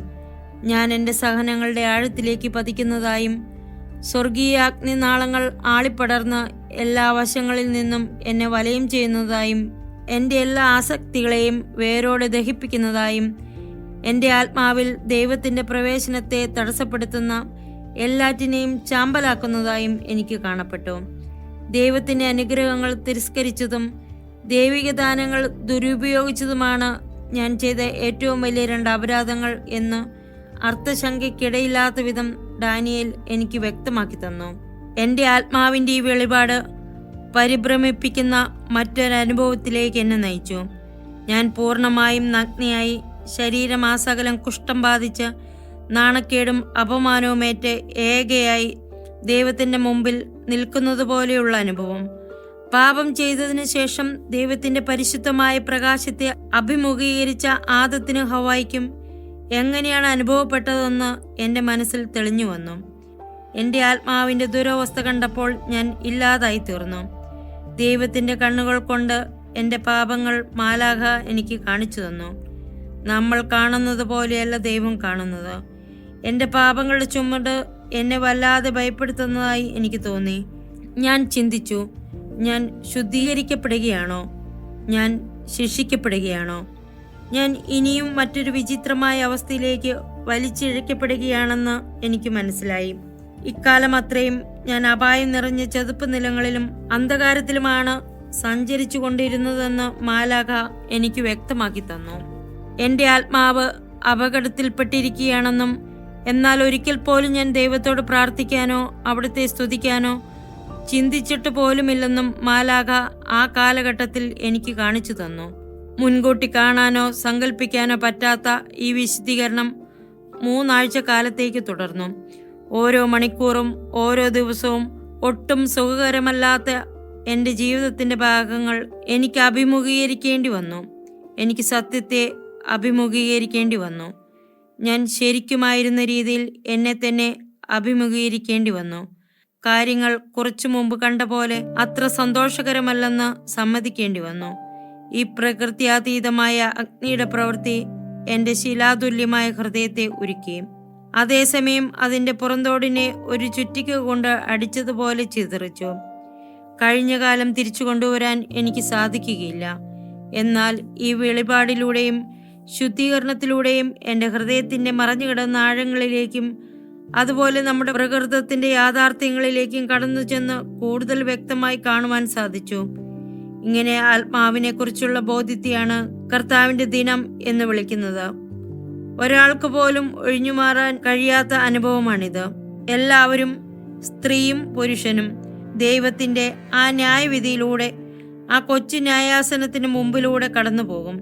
S3: ഞാൻ എൻ്റെ സഹനങ്ങളുടെ ആഴത്തിലേക്ക് പതിക്കുന്നതായും സ്വർഗീയ അഗ്നിനാളങ്ങൾ ആളിപ്പടർന്ന് എല്ലാ വശങ്ങളിൽ നിന്നും എന്നെ വലയം ചെയ്യുന്നതായും എൻ്റെ എല്ലാ ആസക്തികളെയും വേരോടെ ദഹിപ്പിക്കുന്നതായും എൻ്റെ ആത്മാവിൽ ദൈവത്തിൻ്റെ പ്രവേശനത്തെ തടസ്സപ്പെടുത്തുന്ന എല്ലാറ്റിനെയും ചാമ്പലാക്കുന്നതായും എനിക്ക് കാണപ്പെട്ടു. ദൈവത്തിൻ്റെ അനുഗ്രഹങ്ങൾ തിരസ്കരിച്ചതും ദൈവിക ദാനങ്ങൾ ദുരുപയോഗിച്ചതുമാണ് ഞാൻ ചെയ്ത ഏറ്റവും വലിയ 2 അപരാധങ്ങൾ എന്ന് അർത്ഥശങ്കയ്ക്കിടയില്ലാത്ത വിധം ഡാനിയേൽ എനിക്ക് വ്യക്തമാക്കി തന്നു. എൻ്റെ ആത്മാവിൻ്റെ ഈ വെളിപാട് പരിഭ്രമിപ്പിക്കുന്ന മറ്റൊരനുഭവത്തിലേക്ക് എന്നെ നയിച്ചു. ഞാൻ പൂർണ്ണമായും നഗ്നയായി, ശരീരമാസകലം കുഷ്ഠം ബാധിച്ച് നാണക്കേടും അപമാനവുമേറ്റ് ഏകയായി ദൈവത്തിൻ്റെ മുമ്പിൽ നിൽക്കുന്നത് പോലെയുള്ള അനുഭവം. പാപം ചെയ്തതിനു ശേഷം ദൈവത്തിൻ്റെ പരിശുദ്ധമായ പ്രകാശത്തെ അഭിമുഖീകരിച്ച ആദത്തിനും ഹവ്വായ്ക്കും എങ്ങനെയാണ് അനുഭവപ്പെട്ടതെന്ന് എൻ്റെ മനസ്സിൽ തെളിഞ്ഞു വന്നു. എൻ്റെ ആത്മാവിൻ്റെ ദുരവസ്ഥ കണ്ടപ്പോൾ ഞാൻ ഇല്ലാതായി തീർന്നു. ദൈവത്തിൻ്റെ കണ്ണുകൾ കൊണ്ട് എൻ്റെ പാപങ്ങൾ മാലാഖ എനിക്ക് കാണിച്ചു തന്നു. നമ്മൾ കാണുന്നത് പോലെയല്ല ദൈവം കാണുന്നത്. എൻ്റെ പാപങ്ങളുടെ ചുമട് എന്നെ വല്ലാതെ ഭയപ്പെടുത്തുന്നതായി എനിക്ക് തോന്നി. ഞാൻ ചിന്തിച്ചു, ഞാൻ ശുദ്ധീകരിക്കപ്പെടുകയാണോ? ഞാൻ ശിക്ഷിക്കപ്പെടുകയാണോ? ഞാൻ ഇനിയും മറ്റൊരു വിചിത്രമായ അവസ്ഥയിലേക്ക് വലിച്ചിഴക്കപ്പെടുകയാണെന്ന് എനിക്ക് മനസ്സിലായി. ഇക്കാലം അത്രയും ഞാൻ അപായം നിറഞ്ഞ ചതുപ്പ് നിലങ്ങളിലും അന്ധകാരത്തിലുമാണ് സഞ്ചരിച്ചു കൊണ്ടിരുന്നതെന്ന് മാലാഖ എനിക്ക് വ്യക്തമാക്കി തന്നു. എൻ്റെ ആത്മാവ് അപകടത്തിൽപ്പെട്ടിരിക്കുകയാണെന്നും എന്നാൽ ഒരിക്കൽ പോലും ഞാൻ ദൈവത്തോട് പ്രാർത്ഥിക്കാനോ അവിടുത്തെ സ്തുതിക്കാനോ ചിന്തിച്ചിട്ട് പോലുമില്ലെന്നും മാലാഖ ആ കാലഘട്ടത്തിൽ എനിക്ക് കാണിച്ചു തന്നു. മുൻകൂട്ടി കാണാനോ സങ്കല്പിക്കാനോ പറ്റാത്ത ഈ വിശദീകരണം 3 ആഴ്ച കാലത്തേക്ക് തുടർന്നു. ഓരോ മണിക്കൂറും ഓരോ ദിവസവും ഒട്ടും സുഖകരമല്ലാത്ത എൻ്റെ ജീവിതത്തിൻ്റെ ഭാഗങ്ങൾ എനിക്ക് അഭിമുഖീകരിക്കേണ്ടി വന്നു. എനിക്ക് സത്യത്തെ അഭിമുഖീകരിക്കേണ്ടി വന്നു. ഞാൻ ശരിക്കുമായിരുന്ന രീതിയിൽ എന്നെ തന്നെ അഭിമുഖീകരിക്കേണ്ടി വന്നു. കാര്യങ്ങൾ കുറച്ചു മുമ്പ് കണ്ട പോലെ അത്ര സന്തോഷകരമല്ലെന്ന് സമ്മതിക്കേണ്ടി വന്നു. ഈ പ്രകൃത്യാതീതമായ അഗ്നിയുടെ പ്രവൃത്തി എൻ്റെ ശിലാതുല്യമായ ഹൃദയത്തെ ഉരുക്കി. അതേസമയം അതിൻ്റെ പുറന്തോടിനെ ഒരു ചുറ്റിക കൊണ്ട് അടിച്ചതുപോലെ ചിതറിച്ചു. കഴിഞ്ഞ കാലം തിരിച്ചു കൊണ്ടുവരാൻ എനിക്ക് സാധിക്കുകയില്ല. എന്നാൽ ഈ വെളിപാടിലൂടെയും ശുദ്ധീകരണത്തിലൂടെയും എൻ്റെ ഹൃദയത്തിൻ്റെ മറഞ്ഞുകിടന്ന ആഴങ്ങളിലേക്കും അതുപോലെ നമ്മുടെ പ്രകൃതത്തിൻ്റെ യാഥാർത്ഥ്യങ്ങളിലേക്കും കടന്നു ചെന്ന് കൂടുതൽ വ്യക്തമായി കാണുവാൻ സാധിച്ചു. ഇങ്ങനെ ആത്മാവിനെ കുറിച്ചുള്ള ബോധ്യത്തെയാണ് കർത്താവിൻ്റെ ദിനം എന്ന് വിളിക്കുന്നത്. ഒരാൾക്ക് പോലും ഒഴിഞ്ഞുമാറാൻ കഴിയാത്ത അനുഭവമാണിത്. എല്ലാവരും, സ്ത്രീയും പുരുഷനും, ദൈവത്തിൻ്റെ ആ ന്യായവിധിയിലൂടെ, ആ കൊച്ചു ന്യായാസനത്തിന് മുമ്പിലൂടെ കടന്നു പോകും.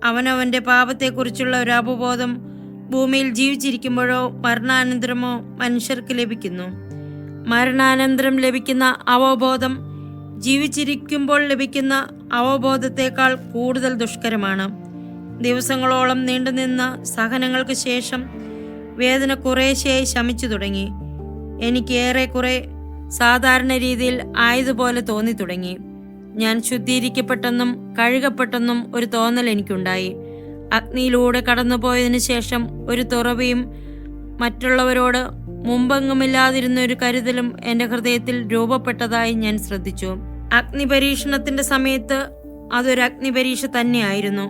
S3: അവനവൻ്റെ പാപത്തെക്കുറിച്ചുള്ള ഒരു അവബോധം ഭൂമിയിൽ ജീവിച്ചിരിക്കുമ്പോഴോ മരണാനന്തരമോ മനുഷ്യർക്ക് ലഭിക്കുന്നു. മരണാനന്തരം ലഭിക്കുന്ന അവബോധം ജീവിച്ചിരിക്കുമ്പോൾ ലഭിക്കുന്ന അവബോധത്തേക്കാൾ കൂടുതൽ ദുഷ്കരമാണ്. ദിവസങ്ങളോളം നീണ്ടുനിന്ന സഹനങ്ങൾക്ക് ശേഷം വേദന കുറേശ്ശെയായി ശമിച്ചു തുടങ്ങി. എനിക്ക് ഏറെക്കുറെ സാധാരണ രീതിയിൽ ആയതുപോലെ തോന്നി തുടങ്ങി. ഞാൻ ശുദ്ധീകരിക്കപ്പെട്ടെന്നും കഴുകപ്പെട്ടെന്നും ഒരു തോന്നൽ എനിക്കുണ്ടായി. അഗ്നിയിലൂടെ കടന്നുപോയതിനു ശേഷം ഒരു തുറവിയും മറ്റുള്ളവരോട് മുമ്പെങ്ങുമില്ലാതിരുന്ന ഒരു കരുതലും എൻ്റെ ഹൃദയത്തിൽ രൂപപ്പെട്ടതായി ഞാൻ ശ്രദ്ധിച്ചു. അഗ്നിപരീക്ഷണത്തിന്റെ സമയത്ത് അതൊരു അഗ്നിപരീക്ഷ തന്നെയായിരുന്നു.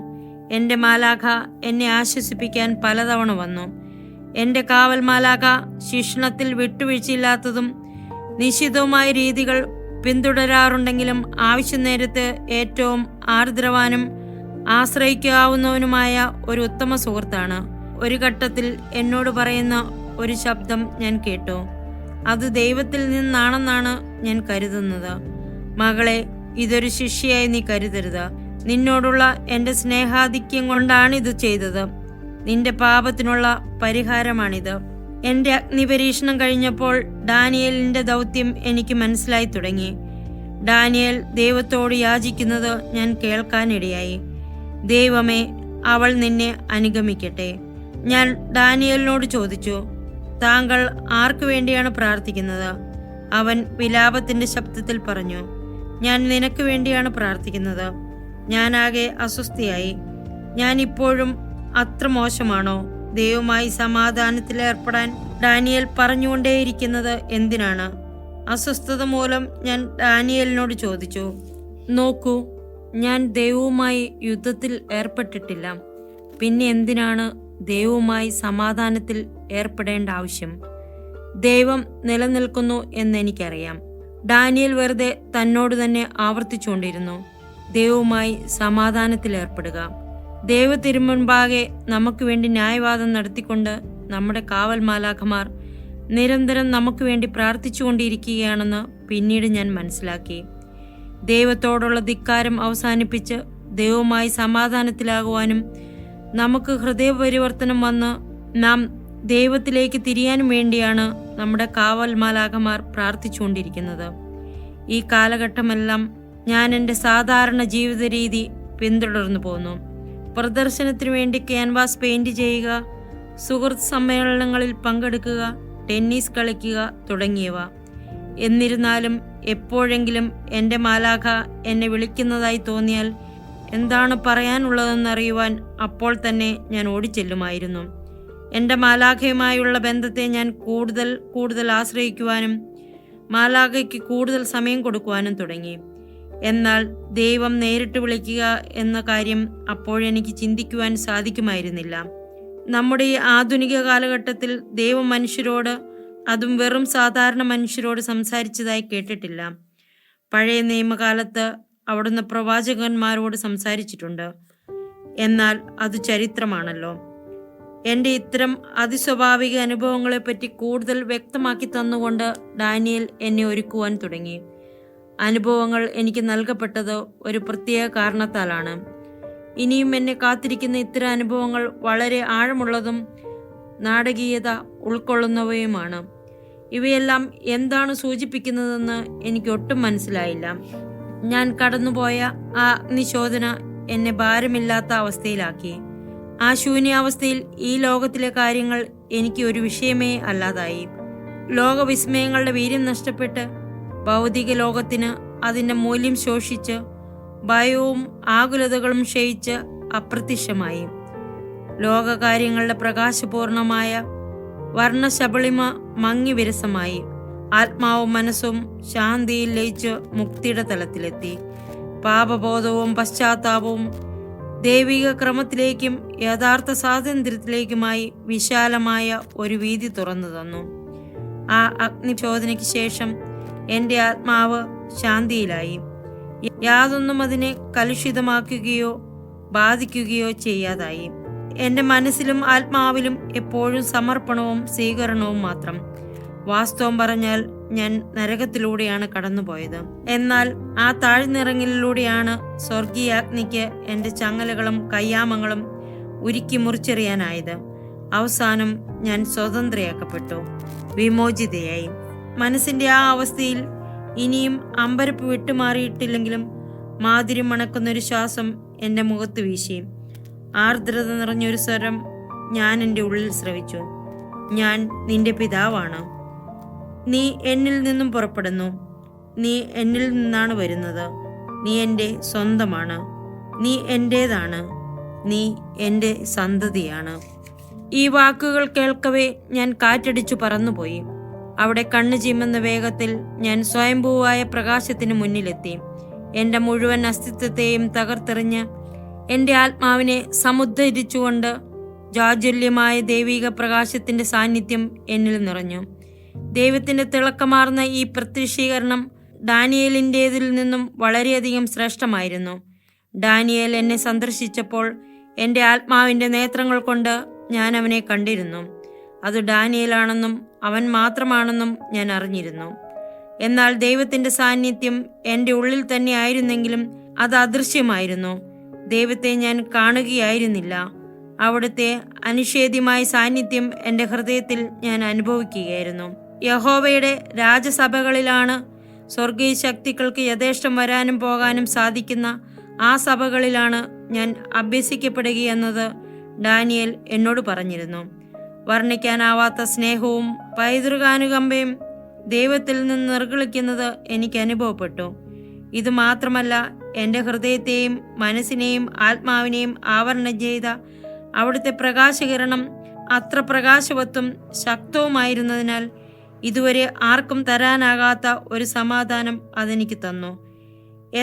S3: എൻ്റെ മാലാഖ എന്നെ ആശ്വസിപ്പിക്കാൻ പലതവണ വന്നു. എൻ്റെ കാവൽ മാലാഖ ശിക്ഷണത്തിൽ വിട്ടുവീഴ്ചയില്ലാത്തതും നിശ്ചിതവുമായ രീതികൾ പിന്തുടരാറുണ്ടെങ്കിലും ആവശ്യ നേരത്ത് ഏറ്റവും ആർദ്രവാനും ആശ്രയിക്കാവുന്നവനുമായ ഒരു ഉത്തമ സുഹൃത്താണ്. ഒരു ഘട്ടത്തിൽ എന്നോട് പറയുന്ന ഒരു ശബ്ദം ഞാൻ കേട്ടു. അത് ദൈവത്തിൽ നിന്നാണെന്നാണ് ഞാൻ കരുതുന്നത്. മകളെ, ഇതൊരു ശിക്ഷയായി നീ കരുതരുത്. നിന്നോടുള്ള എൻ്റെ സ്നേഹാധിക്യം കൊണ്ടാണ് ഇത് ചെയ്തത്. നിന്റെ പാപത്തിനുള്ള പരിഹാരമാണിത്. എൻ്റെ അഗ്നിപരീക്ഷണം കഴിഞ്ഞപ്പോൾ ഡാനിയേലിന്റെ ദൗത്യം എനിക്ക് മനസ്സിലായി തുടങ്ങി. ഡാനിയേൽ ദൈവത്തോട് യാചിക്കുന്നത് ഞാൻ കേൾക്കാനിടയായി. ദൈവമേ, അവൾ നിന്നെ അനുഗമിക്കട്ടെ. ഞാൻ ഡാനിയേലിനോട് ചോദിച്ചു, താങ്കൾ ആർക്കു വേണ്ടിയാണ് പ്രാർത്ഥിക്കുന്നത്? അവൻ വിലാപത്തിന്റെ ശബ്ദത്തിൽ പറഞ്ഞു, ഞാൻ നിനക്ക് വേണ്ടിയാണ് പ്രാർത്ഥിക്കുന്നത്. ഞാനാകെ അസ്വസ്ഥയായി. ഞാൻ ഇപ്പോഴും അത്ര മോശമാണോ? ദൈവവുമായി സമാധാനത്തിൽ ഏർപ്പെടാൻ ഡാനിയേൽ പറഞ്ഞുകൊണ്ടേയിരിക്കുന്നത് എന്തിനാണ്? അസ്വസ്ഥത മൂലം ഞാൻ ഡാനിയേലിനോട് ചോദിച്ചു, നോക്കൂ, ഞാൻ ദൈവവുമായി യുദ്ധത്തിൽ ഏർപ്പെട്ടിട്ടില്ല. പിന്നെ എന്തിനാണ് ദൈവവുമായി സമാധാനത്തിൽ ഏർപ്പെടേണ്ട ആവശ്യം? ദൈവം നിലനിൽക്കുന്നു എന്നെനിക്കറിയാം. ഡാനിയേൽ വെറുതെ തന്നോട് തന്നെ ആവർത്തിച്ചുകൊണ്ടിരുന്നു, ദൈവവുമായി സമാധാനത്തിൽ ഏർപ്പെടുക. ദൈവത്തിരുമുൻപാകെ നമുക്ക് വേണ്ടി ന്യായവാദം നടത്തിക്കൊണ്ട് നമ്മുടെ കാവൽ മാലാഖമാർ നിരന്തരം നമുക്ക് വേണ്ടി പ്രാർത്ഥിച്ചുകൊണ്ടിരിക്കുകയാണെന്ന് പിന്നീട് ഞാൻ മനസ്സിലാക്കി. ദൈവത്തോടുള്ള ധിക്കാരം അവസാനിപ്പിച്ച് ദൈവവുമായി സമാധാനത്തിലാകുവാനും നമുക്ക് ഹൃദയപരിവർത്തനം വന്ന് നാം ദൈവത്തിലേക്ക് തിരിയാനും വേണ്ടിയാണ് നമ്മുടെ കാവൽ മാലാഖമാർ പ്രാർത്ഥിച്ചുകൊണ്ടിരിക്കുന്നത്. ഈ കാലഘട്ടമെല്ലാം ഞാൻ എൻ്റെ സാധാരണ ജീവിത രീതി പിന്തുടർന്നു പോന്നു. പ്രദർശനത്തിനു വേണ്ടി ക്യാൻവാസ് പെയിന്റ് ചെയ്യുക, സുഹൃത്ത് സമ്മേളനങ്ങളിൽ പങ്കെടുക്കുക, ടെന്നീസ് കളിക്കുക തുടങ്ങിയവ. എന്നിരുന്നാലും എപ്പോഴെങ്കിലും എൻ്റെ മാലാഖ എന്നെ വിളിക്കുന്നതായി തോന്നിയാൽ എന്താണ് പറയാനുള്ളതെന്നറിയുവാൻ അപ്പോൾ തന്നെ ഞാൻ ഓടിച്ചെല്ലുമായിരുന്നു. എൻ്റെ മാലാഖയുമായുള്ള ബന്ധത്തെ ഞാൻ കൂടുതൽ ആശ്രയിക്കുവാനും മാലാഖയ്ക്ക് കൂടുതൽ സമയം കൊടുക്കുവാനും തുടങ്ങി. എന്നാൽ ദൈവം നേരിട്ട് വിളിക്കുക എന്ന കാര്യം അപ്പോഴെനിക്ക് ചിന്തിക്കുവാൻ സാധിക്കുമായിരുന്നില്ല. നമ്മുടെ ഈ ആധുനിക കാലഘട്ടത്തിൽ ദൈവം മനുഷ്യരോട്, അതും വെറും സാധാരണ മനുഷ്യരോട് സംസാരിച്ചതായി കേട്ടിട്ടില്ല. പഴയ നിയമകാലത്ത് അവിടുന്ന് പ്രവാചകന്മാരോട് സംസാരിച്ചിട്ടുണ്ട്. എന്നാൽ അത് ചരിത്രമാണല്ലോ. എൻ്റെ ഇത്തരം അതിസ്വാഭാവിക അനുഭവങ്ങളെപ്പറ്റി കൂടുതൽ വ്യക്തമാക്കി തന്നുകൊണ്ട് ഡാനിയേൽ എന്നെ ഒരുക്കുവാൻ തുടങ്ങി. അനുഭവങ്ങൾ എനിക്ക് നൽകപ്പെട്ടത് ഒരു പ്രത്യേക കാരണത്താലാണ്. ഇനിയും എന്നെ കാത്തിരിക്കുന്ന ഇത്തരം അനുഭവങ്ങൾ വളരെ ആഴമുള്ളതും നാടകീയത ഉൾക്കൊള്ളുന്നവയുമാണ്. ഇവയെല്ലാം എന്താണ് സൂചിപ്പിക്കുന്നതെന്ന് എനിക്ക് ഒട്ടും മനസ്സിലായില്ല. ഞാൻ കടന്നുപോയ ആ അഗ്നിശോധന എന്നെ ഭാരമില്ലാത്ത അവസ്ഥയിലാക്കി. ആ ശൂന്യാവസ്ഥയിൽ ഈ ലോകത്തിലെ കാര്യങ്ങൾ എനിക്ക് ഒരു വിഷയമേ അല്ലാതായി. ലോകവിസ്മയങ്ങളുടെ വീര്യം നഷ്ടപ്പെട്ട് ഭൗതിക ലോകത്തിന് അതിൻ്റെ മൂല്യം ശോഷിച്ച് ഭയവും ആകുലതകളും ക്ഷയിച്ച് അപ്രത്യക്ഷമായി. ലോകകാര്യങ്ങളുടെ പ്രകാശപൂർണമായ വർണ്ണശബളിമ മങ്ങി വിരസമായി. ആത്മാവും മനസ്സും ശാന്തിയിൽ ലയിച്ച് മുക്തിയുടെ തലത്തിലെത്തി. പാപബോധവും പശ്ചാത്താപവും ദൈവിക ക്രമത്തിലേക്കും യഥാർത്ഥ സ്വാതന്ത്ര്യത്തിലേക്കുമായി വിശാലമായ ഒരു വീതി തുറന്നു തന്നു. ആ അഗ്നിശോധനയ്ക്ക് ശേഷം എൻ്റെ ആത്മാവ് ശാന്തിയിലായി. യാതൊന്നും അതിനെ കലുഷിതമാക്കുകയോ ബാധിക്കുകയോ ചെയ്യാതായി. എൻ്റെ മനസ്സിലും ആത്മാവിലും എപ്പോഴും സമർപ്പണവും സ്വീകരണവും മാത്രം. വാസ്തവം പറഞ്ഞാൽ ഞാൻ നരകത്തിലൂടെയാണ് കടന്നുപോയത്. എന്നാൽ ആ താഴ്ന്നിറങ്ങലിലൂടെയാണ് സ്വർഗീയാഗ്നിക്ക് എൻ്റെ ചങ്ങലകളും കയ്യാമങ്ങളും ഉരുക്കി മുറിച്ചെറിയാനായത്. അവസാനം ഞാൻ സ്വതന്ത്രയാക്കപ്പെട്ടു, വിമോചിതയായി. മനസ്സിന്റെ ആ അവസ്ഥയിൽ ഇനിയും അമ്പരപ്പ് വിട്ടുമാറിയിട്ടില്ലെങ്കിലും മാധുര്യം മണക്കുന്നൊരു ശ്വാസം എൻ്റെ മുഖത്ത് വീശി. ആർദ്രത നിറഞ്ഞൊരു സ്വരം ഞാൻ എൻ്റെ ഉള്ളിൽ ശ്രവിച്ചു. ഞാൻ നിന്റെ പിതാവാണ്. നീ എന്നിൽ നിന്നും പുറപ്പെടുന്നു. നീ എന്നിൽ നിന്നാണ് വരുന്നത്. നീ എൻ്റെ സ്വന്തമാണ്. നീ എൻ്റേതാണ്. നീ എൻ്റെ സന്തതിയാണ്. ഈ വാക്കുകൾ കേൾക്കവേ ഞാൻ കാറ്റടിച്ചു പറന്നുപോയി. അവിടെ കണ്ണു ചിമ്മുന്ന വേഗത്തിൽ ഞാൻ സ്വയംഭൂവായ പ്രകാശത്തിന് മുന്നിലെത്തി. എൻ്റെ മുഴുവൻ അസ്തിത്വത്തെയും തകർത്തെറിഞ്ഞ് എൻ്റെ ആത്മാവിനെ സമുദ്ധരിച്ചുകൊണ്ട് ജാജ്വല്യമായ ദൈവിക പ്രകാശത്തിൻ്റെ സാന്നിധ്യം എന്നിൽ നിറഞ്ഞു. ദൈവത്തിൻ്റെ തിളക്കമാർന്ന ഈ പ്രത്യക്ഷീകരണം ഡാനിയേലിൻ്റേതിൽ നിന്നും വളരെയധികം ശ്രേഷ്ഠമായിരുന്നു. ഡാനിയേൽ എന്നെ സന്ദർശിച്ചപ്പോൾ എൻ്റെ ആത്മാവിൻ്റെ നേത്രങ്ങൾ കൊണ്ട് ഞാൻ അവനെ കണ്ടിരുന്നു. അത് ഡാനിയേലാണെന്നും അവൻ മാത്രമാണെന്നും ഞാൻ അറിഞ്ഞിരുന്നു. എന്നാൽ ദൈവത്തിൻ്റെ സാന്നിധ്യം എൻ്റെ ഉള്ളിൽ തന്നെ ആയിരുന്നെങ്കിലും അത് അദൃശ്യമായിരുന്നു. ദൈവത്തെ ഞാൻ കാണുകയായിരുന്നില്ല. അവിടുത്തെ അനിഷേധ്യമായ സാന്നിധ്യം എൻ്റെ ഹൃദയത്തിൽ ഞാൻ അനുഭവിക്കുകയായിരുന്നു. യഹോവയുടെ രാജസഭകളിലാണ് സ്വർഗീയ ശക്തികൾക്ക് യഥേഷ്ടം വരാനും പോകാനും സാധിക്കുന്ന ആ സഭകളിലാണ് ഞാൻ അഭ്യസിക്കപ്പെടുകയെന്നത് ഡാനിയേൽ എന്നോട് പറഞ്ഞിരുന്നു. വർണ്ണിക്കാനാവാത്ത സ്നേഹവും പൈതൃകാനുകമ്പയും ദൈവത്തിൽ നിന്ന് നിർഗളിക്കുന്നത് എനിക്ക് അനുഭവപ്പെട്ടു. ഇത് മാത്രമല്ല, എൻ്റെ ഹൃദയത്തെയും മനസ്സിനെയും ആത്മാവിനെയും ആവരണം ചെയ്ത അവിടുത്തെ പ്രകാശകിരണം അത്ര പ്രകാശവത്തും ശക്തവുമായിരുന്നതിനാൽ ഇതുവരെ ആർക്കും തരാനാകാത്ത ഒരു സമാധാനം അതെനിക്ക് തന്നു.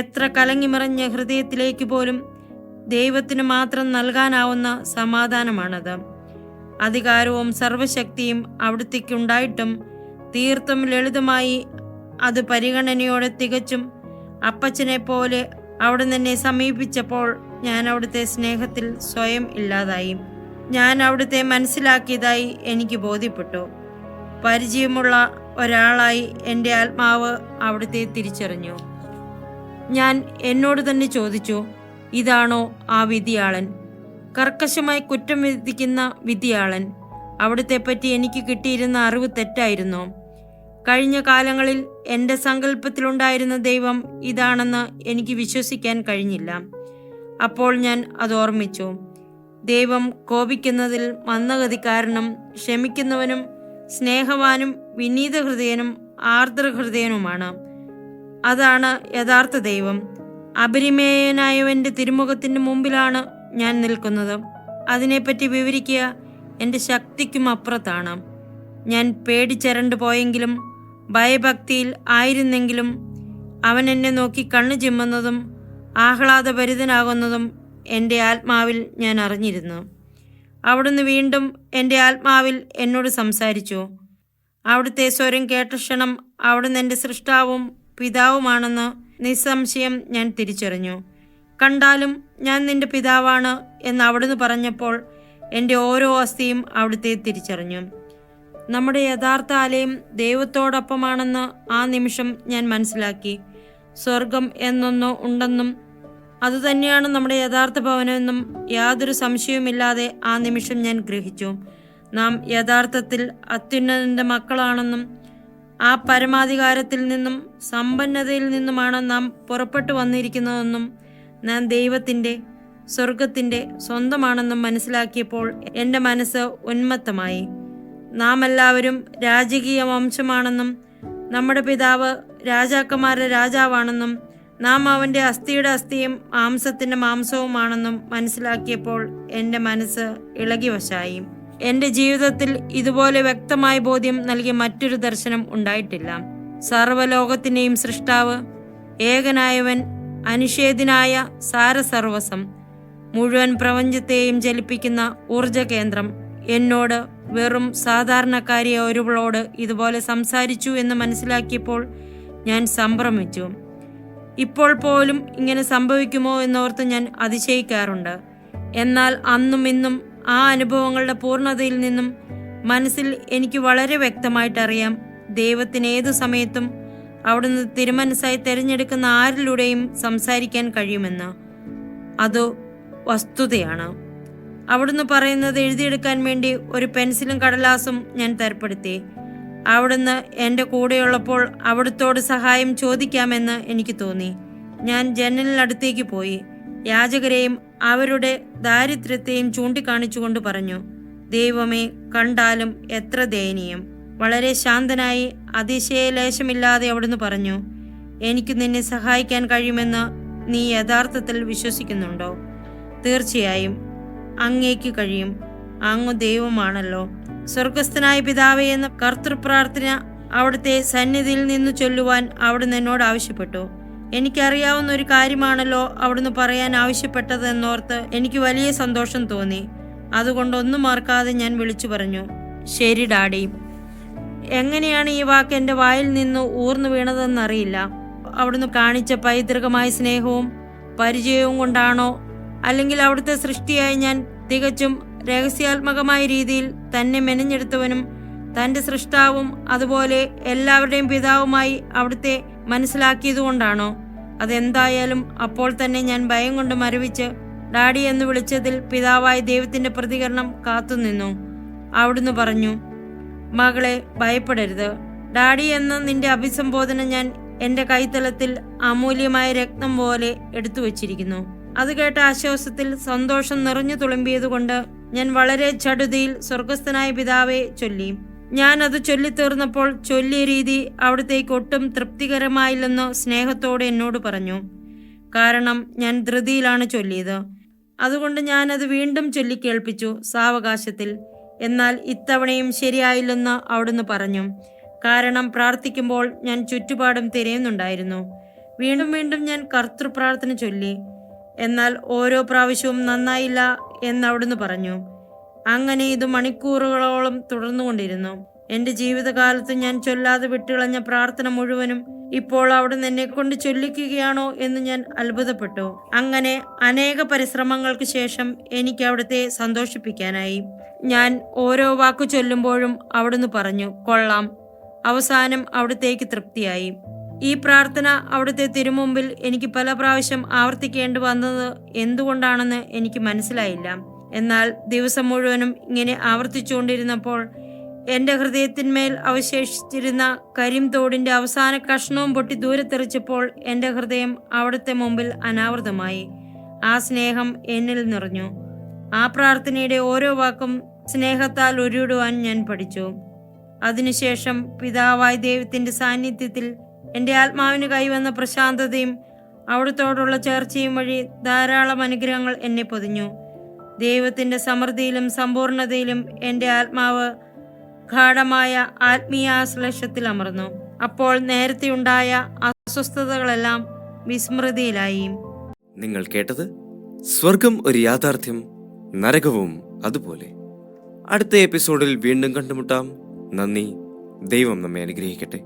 S3: എത്ര കലങ്ങിമറിഞ്ഞ ഹൃദയത്തിലേക്ക് പോലും ദൈവത്തിന് മാത്രം നൽകാനാവുന്ന സമാധാനമാണത്. അധികാരവും സർവശക്തിയും അവിടുത്തേക്കുണ്ടായിട്ടും തീർത്തും ലളിതമായി അത് പരിഗണനയോടെ തികച്ചും അപ്പച്ചനെ പോലെ അവിടെ എന്നെ സമീപിച്ചപ്പോൾ ഞാൻ അവിടുത്തെ സ്നേഹത്തിൽ സ്വയം ഇല്ലാതായി. ഞാൻ അവിടുത്തെ മനസ്സിലാക്കിയതായി എനിക്ക് ബോധ്യപ്പെട്ടു. പരിചയമുള്ള ഒരാളായി എൻ്റെ ആത്മാവ് അവിടുത്തെ തിരിച്ചറിഞ്ഞു. ഞാൻ എന്നോട് തന്നെ ചോദിച്ചു, ഇതാണോ ആ വിധിയാളൻ? കർക്കശമായി കുറ്റം വിധിക്കുന്ന വിധിയാളൻ. അവിടുത്തെപ്പറ്റി എനിക്ക് കിട്ടിയിരുന്ന അറിവ് തെറ്റായിരുന്നോ? കഴിഞ്ഞ കാലങ്ങളിൽ എൻ്റെ സങ്കല്പത്തിലുണ്ടായിരുന്ന ദൈവം ഇതാണെന്ന് എനിക്ക് വിശ്വസിക്കാൻ കഴിഞ്ഞില്ല. അപ്പോൾ ഞാൻ അത് ഓർമ്മിച്ചു. ദൈവം കോപിക്കുന്നതിൽ മന്ദഗതിക്കാരനും ക്ഷമിക്കുന്നവനും സ്നേഹവാനും വിനീതഹൃദയനും ആർദ്രഹൃദയനുമാണ്. അതാണ് യഥാർത്ഥ ദൈവം. അപരിമേയനായവൻ്റെ തിരുമുഖത്തിൻ്റെ മുമ്പിലാണ് ഞാൻ നിൽക്കുന്നത്. അതിനെപ്പറ്റി വിവരിക്കുക എൻ്റെ ശക്തിക്കും അപ്പുറത്താണ്. ഞാൻ പേടിച്ചരണ്ടു പോയെങ്കിലും ഭയഭക്തിയിൽ ആയിരുന്നെങ്കിലും അവൻ എന്നെ നോക്കി കണ്ണു ചിമ്മുന്നതും ആഹ്ലാദഭരിതനാകുന്നതും എൻ്റെ ആത്മാവിൽ ഞാൻ അറിഞ്ഞിരുന്നു. അവിടുന്ന് വീണ്ടും എൻ്റെ ആത്മാവിൽ എന്നോട് സംസാരിച്ചു. അവിടുത്തെ സ്വരം കേട്ട ക്ഷണം അവിടുന്ന് എൻ്റെ സൃഷ്ടാവും പിതാവുമാണെന്ന് നിസ്സംശയം ഞാൻ തിരിച്ചറിഞ്ഞു. കണ്ടാലും ഞാൻ നിന്റെ പിതാവാണ് എന്ന് അവിടുന്ന് പറഞ്ഞപ്പോൾ എൻ്റെ ഓരോ അസ്ഥിയും അവിടുത്തെ തിരിച്ചറിഞ്ഞു. നമ്മുടെ യഥാർത്ഥ ആലയം ദൈവത്തോടൊപ്പമാണെന്ന് ആ നിമിഷം ഞാൻ മനസ്സിലാക്കി. സ്വർഗം എന്നൊന്നോ ഉണ്ടെന്നും അതുതന്നെയാണ് നമ്മുടെ യഥാർത്ഥ ഭവനമെന്നും യാതൊരു സംശയവുമില്ലാതെ ആ നിമിഷം ഞാൻ ഗ്രഹിച്ചു. നാം യഥാർത്ഥത്തിൽ അത്യുന്നതൻ്റെ മക്കളാണെന്നും ആ പരമാധികാരത്തിൽ നിന്നും സമ്പന്നതയിൽ നിന്നുമാണ് നാം പുറപ്പെട്ടു വന്നിരിക്കുന്നതെന്നും നാം ദൈവത്തിൻ്റെ സ്വർഗത്തിൻ്റെ സ്വന്തമാണെന്നും മനസ്സിലാക്കിയപ്പോൾ എൻ്റെ മനസ്സ് ഉന്മത്തമായി. നാം എല്ലാവരും രാജകീയ വംശമാണെന്നും നമ്മുടെ പിതാവ് രാജാക്കന്മാരുടെ രാജാവാണെന്നും നാം അവൻ്റെ അസ്ഥിയുടെ അസ്ഥിയും മാംസത്തിൻ്റെ മാംസവുമാണെന്നും മനസ്സിലാക്കിയപ്പോൾ എൻ്റെ മനസ്സ് ഇളകി വശായി. എൻ്റെ ജീവിതത്തിൽ ഇതുപോലെ വ്യക്തമായ ബോധ്യം നൽകിയ മറ്റൊരു ദർശനം ഉണ്ടായിട്ടില്ല. സർവ്വലോകത്തിൻ്റെയും സൃഷ്ടാവ്, ഏകനായവൻ, അനിഷേധ്യനായ സാരസർവസം, മുഴുവൻ പ്രപഞ്ചത്തെയും ചലിപ്പിക്കുന്ന ഊർജ കേന്ദ്രം എന്നോട് വെറും സാധാരണക്കാരിയ ഒരുവളോട് ഇതുപോലെ സംസാരിച്ചു എന്ന് മനസ്സിലാക്കിയപ്പോൾ ഞാൻ സംഭ്രമിച്ചു. ഇപ്പോൾ പോലും ഇങ്ങനെ സംഭവിക്കുമോ എന്നോർത്ത് ഞാൻ അതിശയിക്കാറുണ്ട്. എന്നാൽ അന്നും ഇന്നും ആ അനുഭവങ്ങളുടെ പൂർണ്ണതയിൽ നിന്നും മനസ്സിൽ എനിക്ക് വളരെ വ്യക്തമായിട്ടറിയാം, ദൈവത്തിന് ഏതു സമയത്തും അവിടുന്ന് തിരുമനസ്സായി തിരഞ്ഞെടുക്കുന്ന ആരിലൂടെയും സംസാരിക്കാൻ കഴിയുമെന്ന്. അത് വസ്തുതയാണ്. അവിടുന്ന് പറയുന്നത് എഴുതിയെടുക്കാൻ വേണ്ടി ഒരു പെൻസിലും കടലാസും ഞാൻ തരപ്പെടുത്തി. അവിടുന്ന് എൻ്റെ കൂടെയുള്ളപ്പോൾ അവിടുത്തോട് സഹായം ചോദിക്കാമെന്ന് എനിക്ക് തോന്നി. ഞാൻ ജനലിനടുത്തേക്ക് പോയി. യാചകരെയും അവരുടെ ദാരിദ്ര്യത്തെയും ചൂണ്ടിക്കാണിച്ചുകൊണ്ട് പറഞ്ഞു, ദൈവമേ, കണ്ടാലും എത്ര ദയനീയം. വളരെ ശാന്തനായി അതിശയലേശമില്ലാതെ അവിടുന്ന് പറഞ്ഞു, എനിക്ക് നിന്നെ സഹായിക്കാൻ കഴിയുമെന്ന് നീ യഥാർത്ഥത്തിൽ വിശ്വസിക്കുന്നുണ്ടോ? തീർച്ചയായും അങ്ങേക്ക് കഴിയും. അങ്ങ് ദൈവമാണല്ലോ. സ്വർഗസ്ഥനായ പിതാവേ എന്ന കർത്തൃപ്രാർത്ഥന അവിടുത്തെ സന്നിധിയിൽ നിന്ന് ചൊല്ലുവാൻ അവിടുന്ന് എന്നോട് ആവശ്യപ്പെട്ടു. എനിക്കറിയാവുന്ന ഒരു കാര്യമാണല്ലോ അവിടുന്ന് പറയാൻ ആവശ്യപ്പെട്ടത് എന്നോർത്ത് എനിക്ക് വലിയ സന്തോഷം തോന്നി. അതുകൊണ്ട് ഒന്നും മറക്കാതെ ഞാൻ വിളിച്ചു പറഞ്ഞു, ശരി ഡാഡി. എങ്ങനെയാണ് ഈ വാക്ക് എൻ്റെ വായിൽ നിന്ന് ഊർന്നു വീണതെന്നറിയില്ല. അവിടുന്ന് കാണിച്ച പൈതൃകമായ സ്നേഹവും പരിചയവും കൊണ്ടാണോ, അല്ലെങ്കിൽ അവിടുത്തെ സൃഷ്ടിയായി ഞാൻ തികച്ചും രഹസ്യാത്മകമായ രീതിയിൽ തന്നെ മെനഞ്ഞെടുത്തവനും തൻ്റെ സൃഷ്ടാവും അതുപോലെ എല്ലാവരുടെയും പിതാവുമായി അവിടുത്തെ മനസ്സിലാക്കിയതുകൊണ്ടാണോ? അതെന്തായാലും അപ്പോൾ തന്നെ ഞാൻ ഭയം കൊണ്ട് മരവിച്ച് ഡാഡി എന്ന് വിളിച്ചതിൽ പിതാവായ ദൈവത്തിൻ്റെ പ്രതികരണം കാത്തുനിന്നു. അവിടുന്ന് പറഞ്ഞു, മകളെ, ഭയപ്പെടരുത്. ഡാഡി എന്ന നിന്റെ അഭിസംബോധന ഞാൻ എൻ്റെ കൈത്തലത്തിൽ അമൂല്യമായ രത്നം പോലെ എടുത്തു വച്ചിരിക്കുന്നു. അത് കേട്ട ആശ്വാസത്തിൽ സന്തോഷം നിറഞ്ഞു തുളുമ്പിയതുകൊണ്ട് ഞാൻ വളരെ ചടുതിയിൽ സ്വർഗസ്ഥനായ പിതാവെ ചൊല്ലി. ഞാൻ അത് ചൊല്ലിത്തീർന്നപ്പോൾ ചൊല്ലിയ രീതി അവിടത്തേക്ക് ഒട്ടും തൃപ്തികരമായില്ലെന്ന് സ്നേഹത്തോടെ എന്നോട് പറഞ്ഞു. കാരണം ഞാൻ ധൃതിയിലാണ് ചൊല്ലിയത്. അതുകൊണ്ട് ഞാൻ അത് വീണ്ടും ചൊല്ലിക്കേൾപ്പിച്ചു സാവകാശത്തിൽ. എന്നാൽ ഇത്തവണയും ശരിയായില്ലെന്ന് അവിടുന്ന് പറഞ്ഞു. കാരണം പ്രാർത്ഥിക്കുമ്പോൾ ഞാൻ ചുറ്റുപാടും തിരയുന്നുണ്ടായിരുന്നു. വീണ്ടും വീണ്ടും ഞാൻ കർത്തൃപ്രാർത്ഥന ചൊല്ലി. എന്നാൽ ഓരോ പ്രാവശ്യവും നന്നായില്ല എന്ന് അവിടുന്ന് പറഞ്ഞു. അങ്ങനെ ഇത് മണിക്കൂറുകളോളം തുടർന്നുകൊണ്ടിരുന്നു. എൻ്റെ ജീവിതകാലത്ത് ഞാൻ ചൊല്ലാതെ വിട്ടുകളഞ്ഞ പ്രാർത്ഥന മുഴുവനും ഇപ്പോൾ അവിടുന്ന് എന്നെ കൊണ്ട് ചൊല്ലിക്കുകയാണോ എന്ന് ഞാൻ അത്ഭുതപ്പെട്ടു. അങ്ങനെ അനേക പരിശ്രമങ്ങൾക്ക് ശേഷം എനിക്ക് അവിടുത്തെ സന്തോഷിപ്പിക്കാനായി. ഞാൻ ഓരോ വാക്കു ചൊല്ലുമ്പോഴും അവിടുന്ന് പറഞ്ഞു, കൊള്ളാം. അവസാനം അവിടുത്തേക്ക് തൃപ്തിയായി. ഈ പ്രാർത്ഥന അവിടുത്തെ തിരുമുമ്പിൽ എനിക്ക് പല പ്രാവശ്യം ആവർത്തിക്കേണ്ടി വന്നത് എന്തുകൊണ്ടാണെന്ന് എനിക്ക് മനസ്സിലായില്ല. എന്നാൽ ദിവസം മുഴുവനും ഇങ്ങനെ ആവർത്തിച്ചുകൊണ്ടിരുന്നപ്പോൾ എൻ്റെ ഹൃദയത്തിന്മേൽ അവശേഷിച്ചിരുന്ന കരിംതോടിൻ്റെ അവസാന കഷ്ണവും പൊട്ടി ദൂരത്തെറിച്ചപ്പോൾ എൻ്റെ ഹൃദയം അവിടുത്തെ മുമ്പിൽ അനാവൃതമായി. ആ സ്നേഹം എന്നിൽ നിറഞ്ഞു. ആ പ്രാർത്ഥനയുടെ ഓരോ വാക്കും സ്നേഹത്താൽ ഉരുവിടുവാൻ ഞാൻ പഠിച്ചു. അതിനുശേഷം പിതാവായ ദൈവത്തിൻ്റെ സാന്നിധ്യത്തിൽ എൻ്റെ ആത്മാവിന് കൈവന്ന പ്രശാന്തതയും അവിടുത്തോടുള്ള ചേർച്ചയും വഴി ധാരാളം അനുഗ്രഹങ്ങൾ എന്നെ പൊതിഞ്ഞു. ദൈവത്തിൻ്റെ സമൃദ്ധിയിലും സമ്പൂർണതയിലും എൻ്റെ ആത്മാവ് ഗാഢമായ ആത്മീയാശ്ലേഷത്തിൽ അമർന്നു. അപ്പോൾ നേരത്തെയുണ്ടായ അസ്വസ്ഥതകളെല്ലാം വിസ്മൃതിയിലായി.
S1: നിങ്ങൾ കേട്ടത് സ്വർഗം ഒരു യാഥാർത്ഥ്യം, നരകവും അതുപോലെ. അടുത്ത എപ്പിസോഡിൽ വീണ്ടും കണ്ടുമുട്ടാം. നന്ദി. ദൈവം നമ്മെ അനുഗ്രഹിക്കട്ടെ.